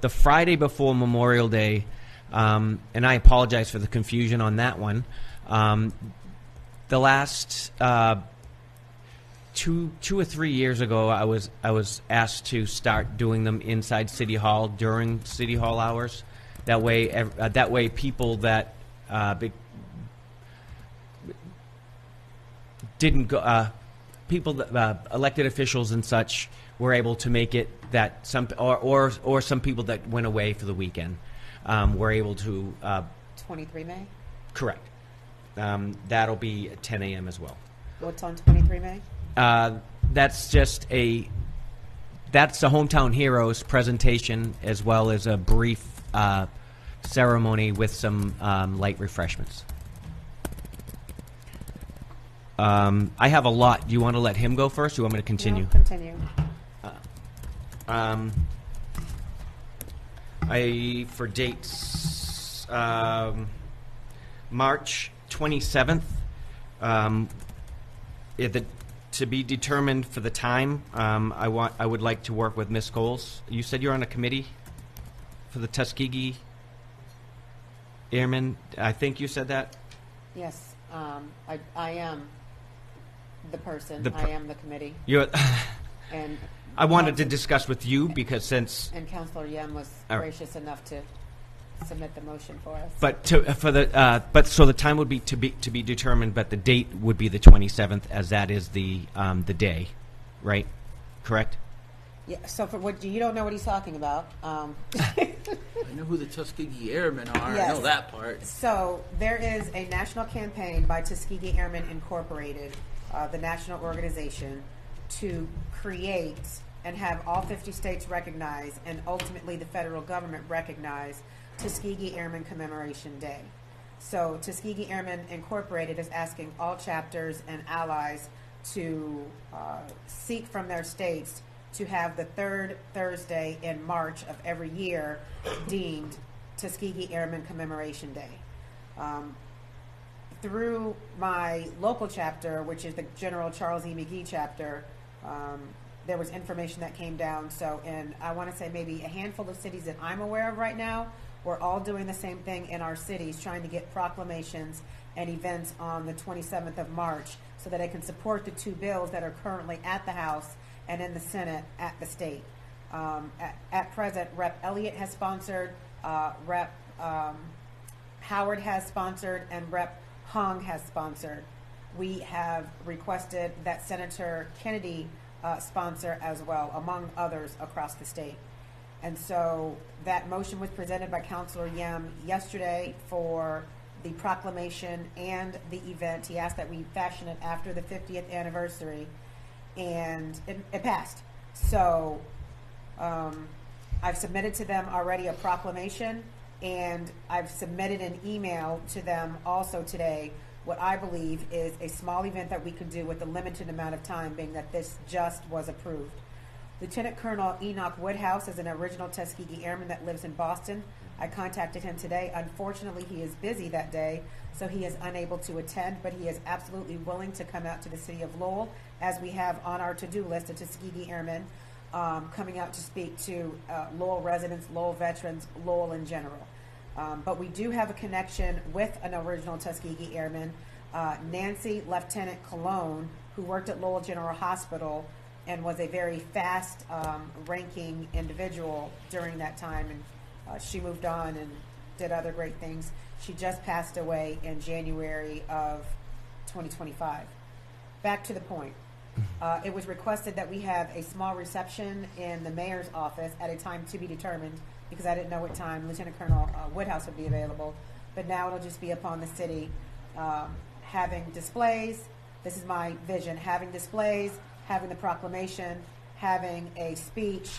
the Friday before Memorial Day, and I apologize for the confusion on that one. The last 2 or 3 years ago, I was asked to start doing them inside City Hall during City Hall hours. That way, people that didn't go, people that elected officials and such were able to make it. That some or some people that went away for the weekend were able to. 23 May? Correct. That'll be at 10 a.m. as well. What's on 23 May? That's the Hometown Heroes presentation, as well as a brief ceremony with some light refreshments. I have a lot. Do you want to let him go first, or do you want me to continue? No, continue. For dates, March 27th, to be determined for the time. I would like to work with Ms. Coles. You said you're on a committee for the Tuskegee Airmen. I think you said that. Yes, I am the person. I am the committee. You're. And I wanted to discuss with you because since. And Councilor Yem was gracious enough to submit the motion for us. But so the time would be to be determined, but the date would be the 27th, as that is the day, right? Correct? Yeah. So for what you don't know what he's talking about. I know who the Tuskegee Airmen are. Yes. I know that part. So there is a national campaign by Tuskegee Airmen Incorporated, the national organization, to create and have all 50 states recognize, and ultimately the federal government recognize, Tuskegee Airmen Commemoration Day. So Tuskegee Airmen Incorporated is asking all chapters and allies to seek from their states to have the third Thursday in March of every year deemed Tuskegee Airmen Commemoration Day. Through my local chapter, which is the General Charles E. McGee chapter, there was information that came down. So in, I want to say, maybe a handful of cities that I'm aware of right now, we're all doing the same thing in our cities, trying to get proclamations and events on the 27th of March so that I can support the two bills that are currently at the House and in the Senate at the state. At present, Rep. Elliott has sponsored, Rep. Howard has sponsored, and Rep. Hung has sponsored. We have requested that Senator Kennedy sponsor as well, among others across the state. And so that motion was presented by Councilor Yem yesterday for the proclamation and the event. He asked that we fashion it after the 50th anniversary, and it passed. So I've submitted to them already a proclamation, and I've submitted an email to them also today, what I believe is a small event that we could do with a limited amount of time, being that this just was approved. Lieutenant Colonel Enoch Woodhouse is an original Tuskegee Airman that lives in Boston. I contacted him today. Unfortunately, he is busy that day, so he is unable to attend, but he is absolutely willing to come out to the city of Lowell, as we have on our to-do list a Tuskegee Airmen coming out to speak to Lowell residents, Lowell veterans, Lowell in general. But we do have a connection with an original Tuskegee Airman, Nancy Lieutenant Cologne, who worked at Lowell General Hospital and was a very fast ranking individual during that time. And she moved on and did other great things. She just passed away in January of 2025. Back to the point. It was requested that we have a small reception in the mayor's office at a time to be determined, because I didn't know what time Lieutenant Colonel Woodhouse would be available. But now it'll just be upon the city having displays. This is my vision: having displays, having the proclamation, having a speech,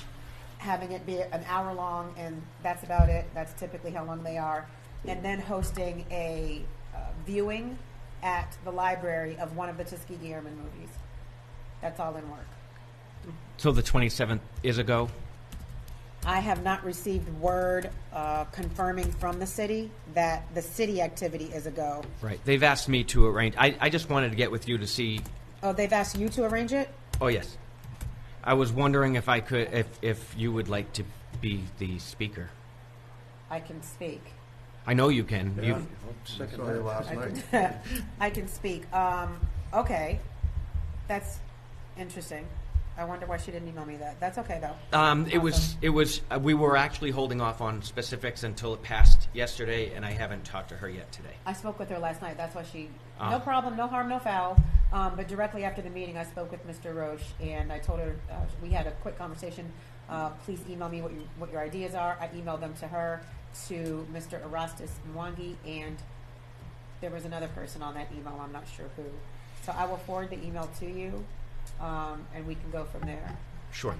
having it be an hour long, and that's about it. That's typically how long they are. And then hosting a viewing at the library of one of the Tuskegee Airmen movies. That's all in work. So the 27th is a go? I have not received word confirming from the city that the city activity is a go. Right. They've asked me to arrange. I just wanted to get with you to see. Oh, they've asked you to arrange it? Oh, yes. I was wondering if I could, if you would like to be the speaker. I can speak. I know you can. Yeah, You've- saw you last I night. can, I can speak. Okay. That's interesting. I wonder why she didn't email me that. That's okay, though. It was, we were actually holding off on specifics until it passed yesterday, and I haven't talked to her yet today. I spoke with her last night. That's why she, Ah. no problem, no harm, no foul. But directly after the meeting, I spoke with Mr. Roche, and I told her, we had a quick conversation. Please email me what your ideas are. I emailed them to her, to Mr. Erastus Mwangi, and there was another person on that email. I'm not sure who. So I will forward the email to you, and we can go from there. Sure.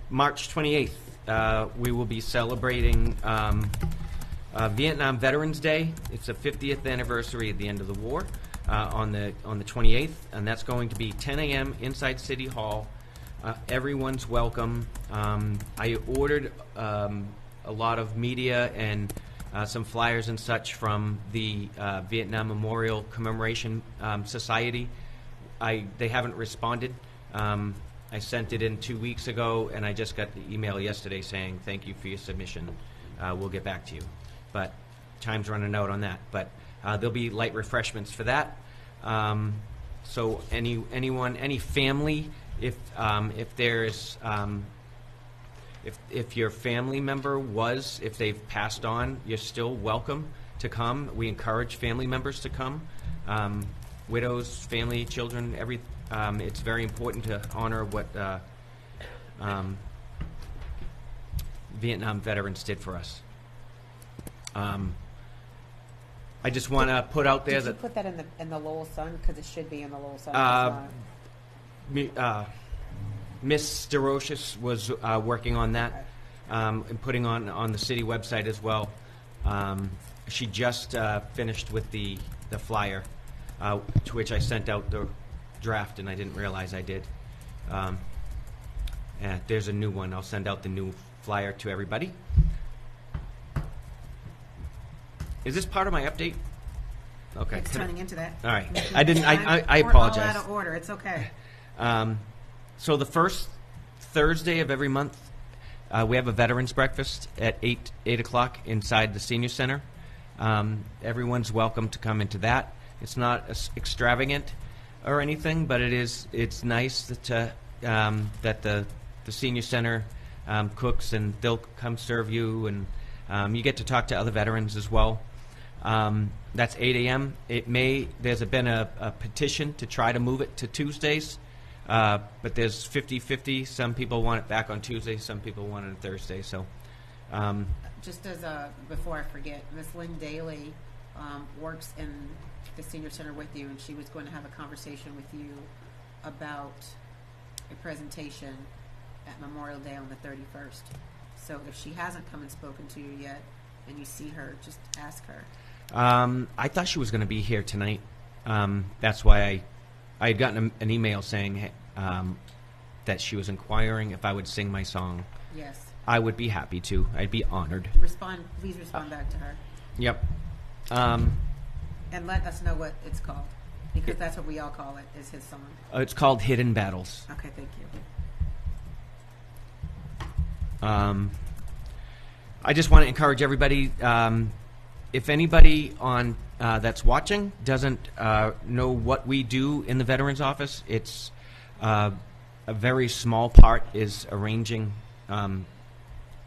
March 28th, we will be celebrating Vietnam Veterans Day. It's the 50th anniversary of the end of the war on the 28th, and that's going to be 10 a.m. inside City Hall. Everyone's welcome. I ordered a lot of media and some flyers and such from the Vietnam Memorial Commemoration Society. They haven't responded. I sent it in 2 weeks ago, and I just got the email yesterday saying, thank you for your submission. We'll get back to you. But time's running out on that. But there'll be light refreshments for that. So any family, if there's if your family member if they've passed on, you're still welcome to come. We encourage family members to come. Widows, family, children, it's very important to honor what Vietnam veterans did for us. I just want to put out there Did you that put that in the Lowell Sun? Because it should be in the Lowell Sun. It's not. Miss DeRoches was working on that and putting on the city website as well. She just finished with the flyer, to which I sent out the draft, and I didn't realize I did. And there's a new one. I'll send out the new flyer to everybody. Is this part of my update? Okay. It's turning into that. All right. I didn't. I We're all apologize. out of order. It's okay. So the first Thursday of every month, we have a veterans breakfast at 8 o'clock inside the senior center. Everyone's welcome to come into that. It's not extravagant or anything, but it's nice that the senior center cooks, and they'll come serve you, and you get to talk to other veterans as well. That's 8 a.m. There's been a petition to try to move it to Tuesdays, but there's 50-50. Some people want it back on Tuesday, some people want it on Thursday. So, Just as before I forget, Miss Lynn Daly works in the senior center with you, and she was going to have a conversation with you about a presentation at Memorial Day on the 31st. So if she hasn't come and spoken to you yet, and you see her, just ask her. I thought she was going to be here tonight. That's why I had gotten an email saying that she was inquiring if I would sing my song. Yes. I would be happy to. I'd be honored. Please respond back to her. Yep. And let us know what it's called, because that's what we all call it, is his song. It's called Hidden Battles. Okay, thank you. I just want to encourage everybody, if anybody on that's watching doesn't know what we do in the Veterans Office, it's a very small part is arranging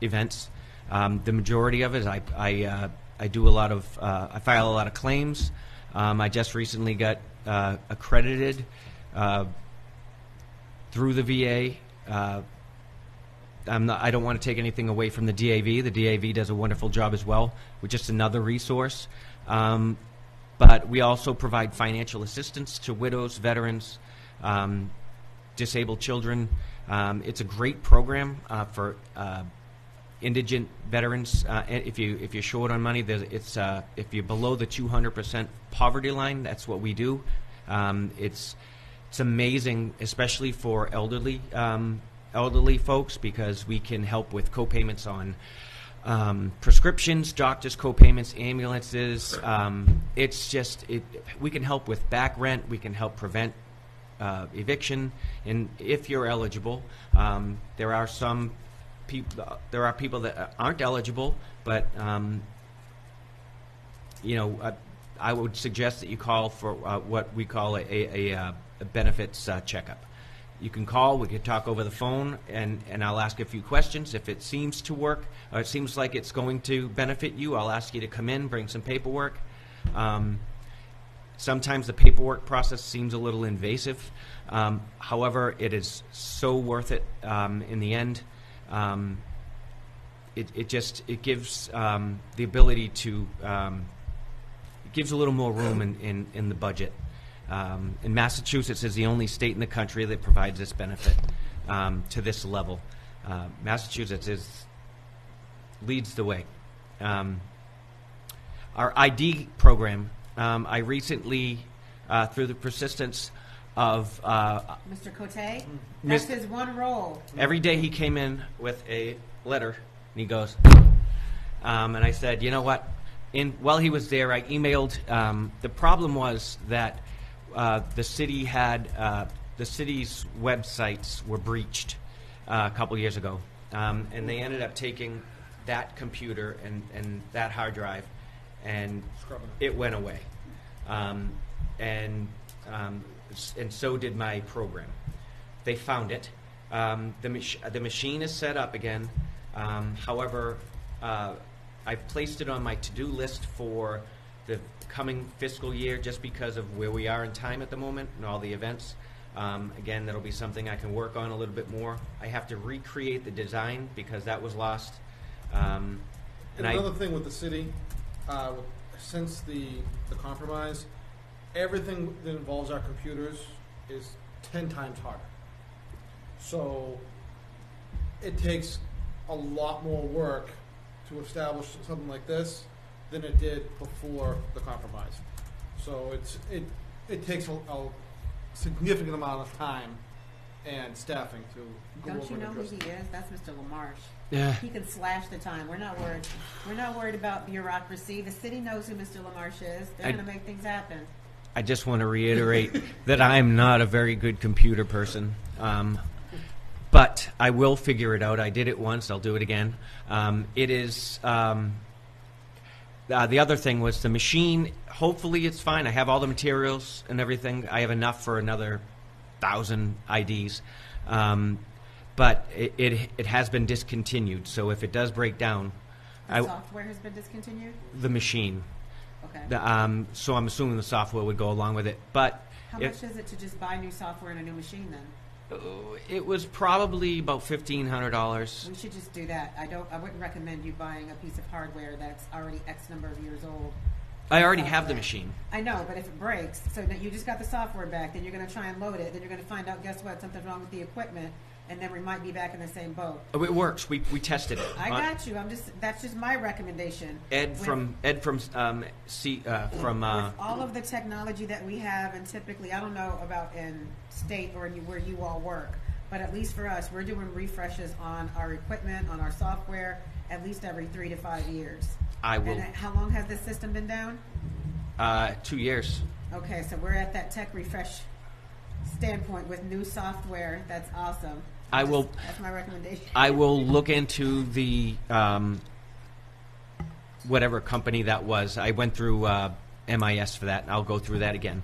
events. The majority of it is I do a lot of I file a lot of claims. I just recently got accredited through the VA. I don't want to take anything away from the DAV. The DAV does a wonderful job as well. We're just another resource. But we also provide financial assistance to widows, veterans, disabled children. It's a great program for indigent veterans. If you're short on money, if you're below the 200% poverty line, that's what we do. It's It's amazing, especially for elderly folks, because we can help with co-payments on prescriptions, doctors' co-payments, ambulances. We can help with back rent. We can help prevent eviction, and if you're eligible, there are people that aren't eligible, but I would suggest that you call for what we call a benefits checkup. You can call, we can talk over the phone, and I'll ask a few questions. If it seems to work, or it seems like it's going to benefit you, I'll ask you to come in, bring some paperwork. Sometimes the paperwork process seems a little invasive. However, it is so worth it in the end. It gives the ability to, it gives a little more room in the budget. And Massachusetts is the only state in the country that provides this benefit to this level. Massachusetts leads the way. Our ID program, I recently, through the persistence of Mr. Cote, that's his one role. Every day he came in with a letter, and he goes, and I said, you know what? While he was there, I emailed. The problem was that the city had the city's websites were breached a couple years ago, and they ended up taking that computer and that hard drive, and it went away, and so did my program. They found it. The machine is set up again. However, I've placed it on my to-do list for the coming fiscal year just because of where we are in time at the moment and all the events. Again, that'll be something I can work on a little bit more. I have to recreate the design because that was lost. And another thing with the city, since the compromise, everything that involves our computers is 10 times harder. So it takes a lot more work to establish something like this than it did before the compromise. So it takes a significant amount of time and staffing to go Don't over you know and who address he it. is? That's Mr. LaMarche. Yeah. He can slash the time. We're not worried. We're not worried about bureaucracy. The city knows who Mr. LaMarche is. They're going to make things happen. I just want to reiterate that I'm not a very good computer person, but I will figure it out. I did it once. I'll do it again. It is the other thing was the machine. Hopefully, it's fine. I have all the materials and everything. I have enough for another 1,000 IDs, but it has been discontinued. So if it does break down, The software has been discontinued? the machine. Okay. So I'm assuming the software would go along with it. But How much is it to just buy new software and a new machine then? it was probably about $1,500. We should just do that. I wouldn't recommend you buying a piece of hardware that's already X number of years old. I already have the machine. I know, but if it breaks, so that you just got the software back, then you're going to try and load it, then you're going to find out, guess what, something's wrong with the equipment, and then we might be back in the same boat. Oh, it works. We tested it. I got you. That's just my recommendation. With all of the technology that we have, and typically, I don't know about in state or where you all work, but at least for us, we're doing refreshes on our equipment, on our software, at least every 3 to 5 years. I will. And how long has this system been down? 2 years. Okay, so we're at that tech refresh standpoint with new software. That's awesome. That's my recommendation. I will look into the whatever company that was. I went through MIS for that, and I'll go through that again.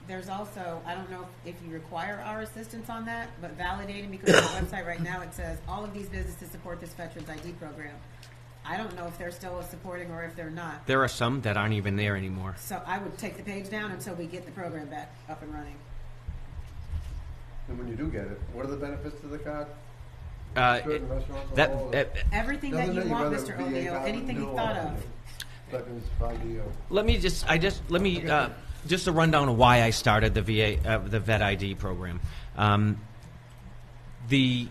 There's also, I don't know if you require our assistance on that, but validating, because on the website right now it says all of these businesses support this Veterans ID program. I don't know if they're still supporting or if they're not. There are some that aren't even there anymore. So I would take the page down until we get the program back up and running. And when you do get it, what are the benefits to the card? Uh, Certain restaurants that, all over. that- Everything that you want, Mr. O'Neill, anything you thought of. Veterans ID or- let me just a rundown of why I started the the Vet ID program. The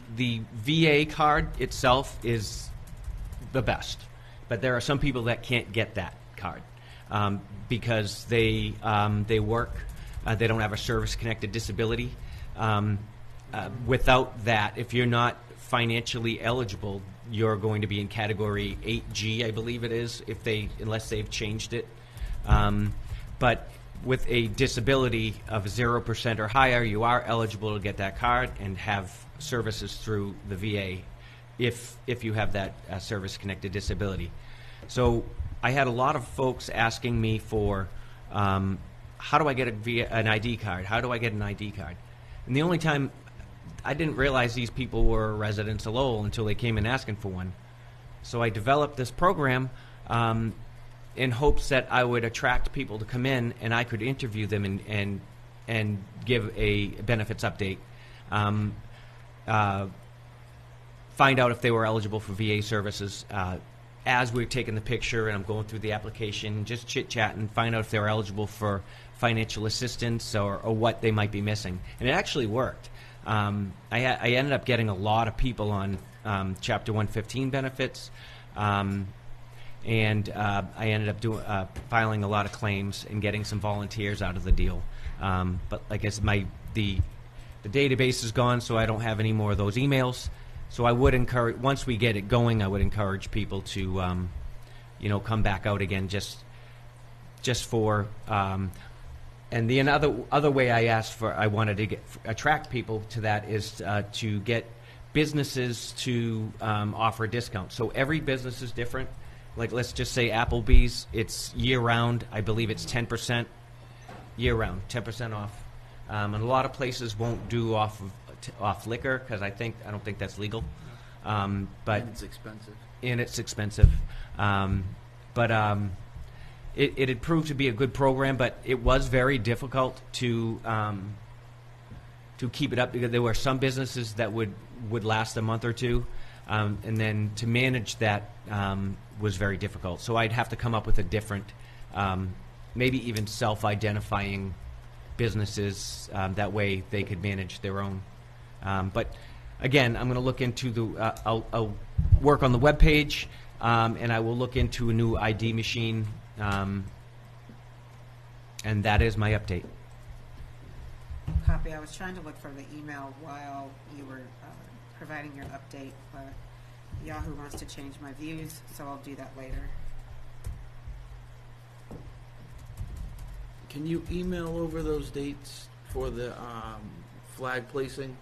VA card itself is the best, but there are some people that can't get that card because they work They don't have a service-connected disability. Without that, if you're not financially eligible, you're going to be in category 8G, I believe it is, unless they've changed it. But with a disability of 0% or higher, you are eligible to get that card and have services through the VA if you have that service-connected disability. So I had a lot of folks asking me for, how do I get an ID card? How do I get an ID card? And the only time I didn't realize these people were residents of Lowell until they came in asking for one. So I developed this program in hopes that I would attract people to come in and I could interview them and give a benefits update. Find out if they were eligible for VA services. As we're taking the picture and I'm going through the application, just chit-chatting, find out if they were eligible for financial assistance or what they might be missing. And it actually worked. I ended up getting a lot of people on Chapter 115 benefits, and I ended up filing a lot of claims and getting some volunteers out of the deal. But like I said, the database is gone, so I don't have any more of those emails. So I would encourage, once we get it going, I would encourage people to, come back out again just for. And the other way I wanted to attract people to that is to get businesses to offer a discount. So every business is different. Like let's just say Applebee's, it's year round. I believe it's 10% year round, 10% off. And a lot of places won't do off liquor because I don't think that's legal. But it's expensive. It had proved to be a good program, but it was very difficult to keep it up because there were some businesses that would last a month or two, and then to manage that was very difficult. So I'd have to come up with a different, maybe even self-identifying businesses. That way they could manage their own. But again, I'm going to look into I'll work on the webpage, and I will look into a new ID machine. And that is my update. Copy. I was trying to look for the email while you were providing your update, but Yahoo wants to change my views, so I'll do that later. Can you email over those dates for the flag placing?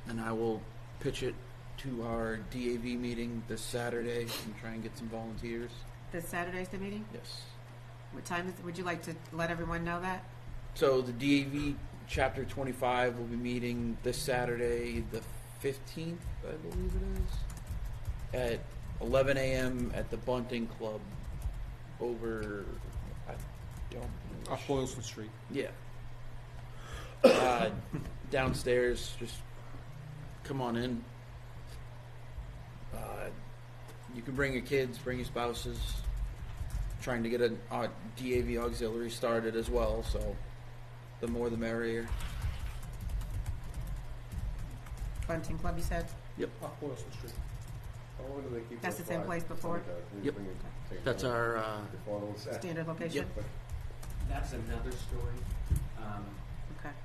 And I will pitch it to our DAV meeting this Saturday and try and get some volunteers. This Saturday's the meeting? Yes. What time would you like to let everyone know that? So the DAV Chapter 25 will be meeting this Saturday, the 15th, I believe it is, at 11 a.m. at the Bunting Club over, I don't know. Off Boylston Street. Yeah. Downstairs, just come on in. You can bring your kids, bring your spouses. Trying to get a DAV auxiliary started as well, so the more the merrier. Bunting Club, you said? Yep. Off Boylston Street. How long do they keep That's those the same flags? place before? Yep. That's our Standard location? Yep. That's another story. Okay.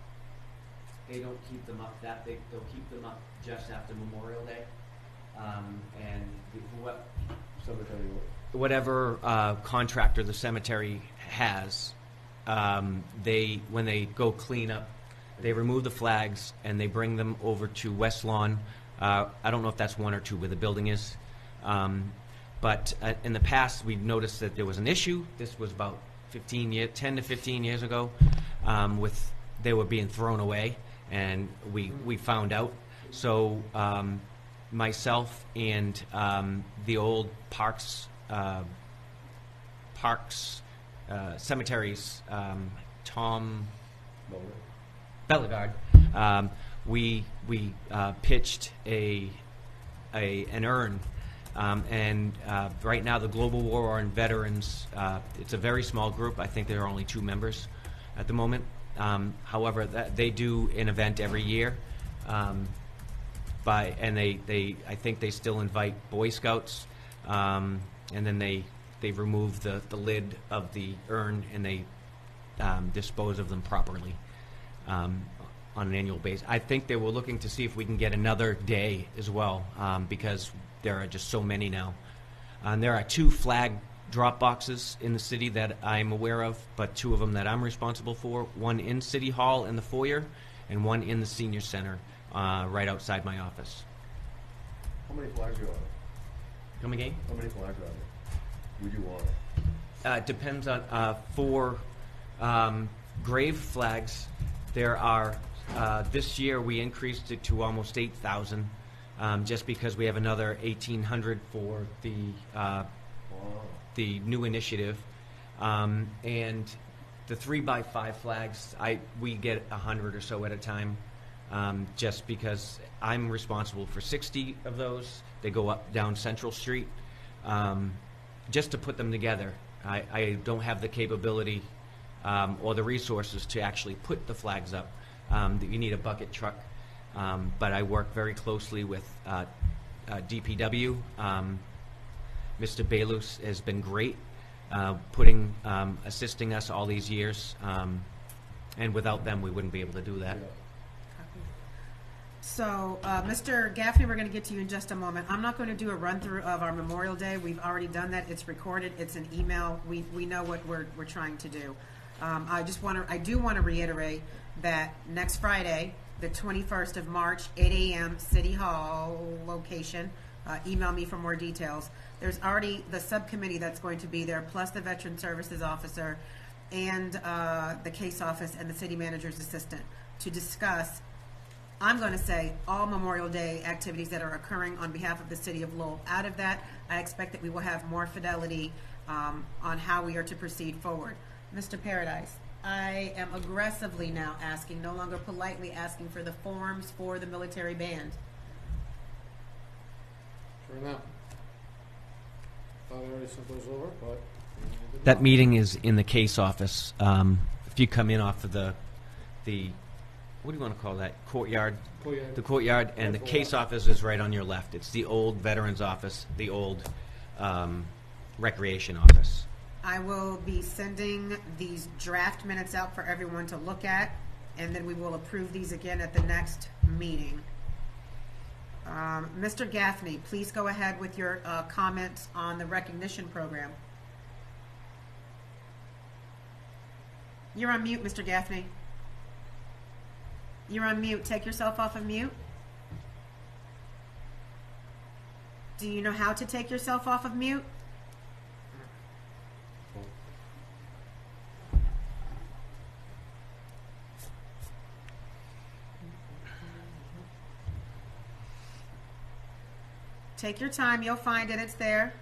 They don't keep them up they'll keep them up just after Memorial Day. And whatever contractor the cemetery has, when they go clean up, they remove the flags and they bring them over to West Lawn. I don't know if that's one or two where the building is. But in the past, we noticed that there was an issue. This was about 10 to 15 years ago, with they were being thrown away, and we found out. So myself and the old Parks Cemeteries, Tom Bellegard, we pitched an urn. And right now, the Global War on Veterans, it's a very small group. I think there are only 2 members at the moment. However, they do an event every year, and I think they still invite Boy Scouts, and then they remove the lid of the urn and they dispose of them properly on an annual basis. I think they were looking to see if we can get another day as well, because there are just so many now. There are 2 flag drop boxes in the city that I'm aware of, but 2 of them that I'm responsible for. One in City Hall in the foyer, and one in the senior center right outside my office. How many flags are on it? Come again? How many flags are there? Would you want it? It depends on, for grave flags, there are, this year we increased it to almost 8,000, just because we have another 1,800 for the new initiative. And the 3x5 flags, we get 100 or so at a time, just because I'm responsible for 60 of those. They go up down Central Street. Just to put them together, I don't have the capability or the resources to actually put the flags up. You need a bucket truck, but I work very closely with DPW. Mr. Belus has been great, assisting us all these years, and without them, we wouldn't be able to do that. So, Mr. Gaffney, we're going to get to you in just a moment. I'm not going to do a run-through of our Memorial Day. We've already done that. It's recorded. It's an email. We know what we're trying to do. I do want to reiterate that next Friday, the 21st of March, 8 a.m., City Hall location. Email me for more details. There's already the subcommittee that's going to be there, plus the Veteran Services Officer and the case office and the city manager's assistant to discuss, I'm going to say, all Memorial Day activities that are occurring on behalf of the city of Lowell. Out of that, I expect that we will have more fidelity on how we are to proceed forward. Mr. Paradise, I am aggressively now asking, no longer politely asking, for the forms for the military band. Sure enough. Thought I already sent those over, but That meeting is in the case office. If you come in off of the what do you want to call that, courtyard? Courtyard. The courtyard, and the That's case all. office is right on your left. It's the old veterans office, the old recreation office. I will be sending these draft minutes out for everyone to look at, and then we will approve these again at the next meeting. Mr. Gaffney, please go ahead with your comments on the recognition program. You're on mute, Mr. Gaffney. You're on mute. Take yourself off of mute. Do you know how to take yourself off of mute? Take your time. You'll find it. It's there.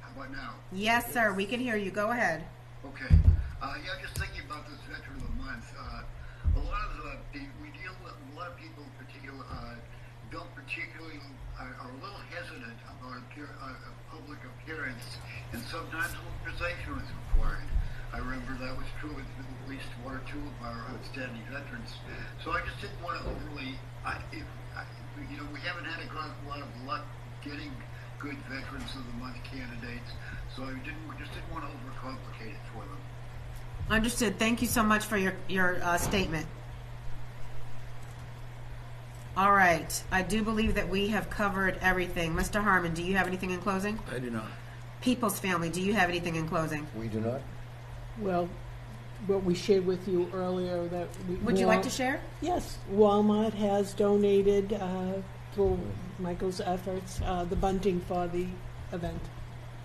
How about now? Yes, sir. We can hear you. Go ahead. Okay. Yeah, just thinking about this Veteran of the Month. A lot of we deal with a lot of people, don't particularly are a little hesitant about a public appearance, and sometimes authorization is required. I remember that was true with at least 1 or 2 of our outstanding veterans. So I just didn't want to overly. We haven't had a lot of luck getting good Veterans of the Month candidates, so I just didn't want to overcomplicate it for them. Understood. Thank you so much for your statement. All right. I do believe that we have covered everything. Mr. Harmon, do you have anything in closing? I do not. People's Family, do you have anything in closing? We do not. Well, what we shared with you earlier that Would you like to share? Yes, Walmart has donated through Michael's efforts the bunting for the event.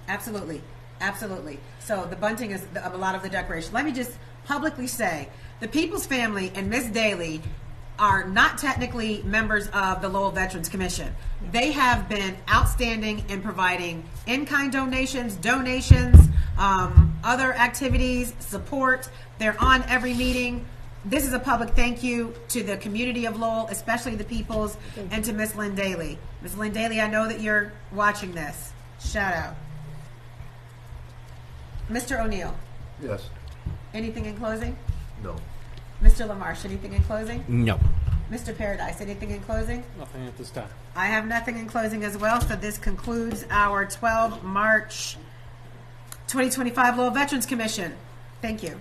Absolutely. Absolutely. So the bunting is a lot of the decoration. Let me just publicly say, the People's Family and Miss Daly are not technically members of the Lowell Veterans Commission. They have been outstanding in providing in-kind donations, other activities, support. They're on every meeting. This is a public thank you to the community of Lowell, especially the Peoples, and to Miss Lynn Daly. Miss Lynn Daly, I know that you're watching this. Shout out. Mr. O'Neill, Yes. anything in closing? No. Mr. LaMarche, anything in closing? No. Mr. Paradise, anything in closing? nothing at this time. I have nothing in closing as well, so this concludes our 12 March 2025 Lowell Veterans Commission. Thank you.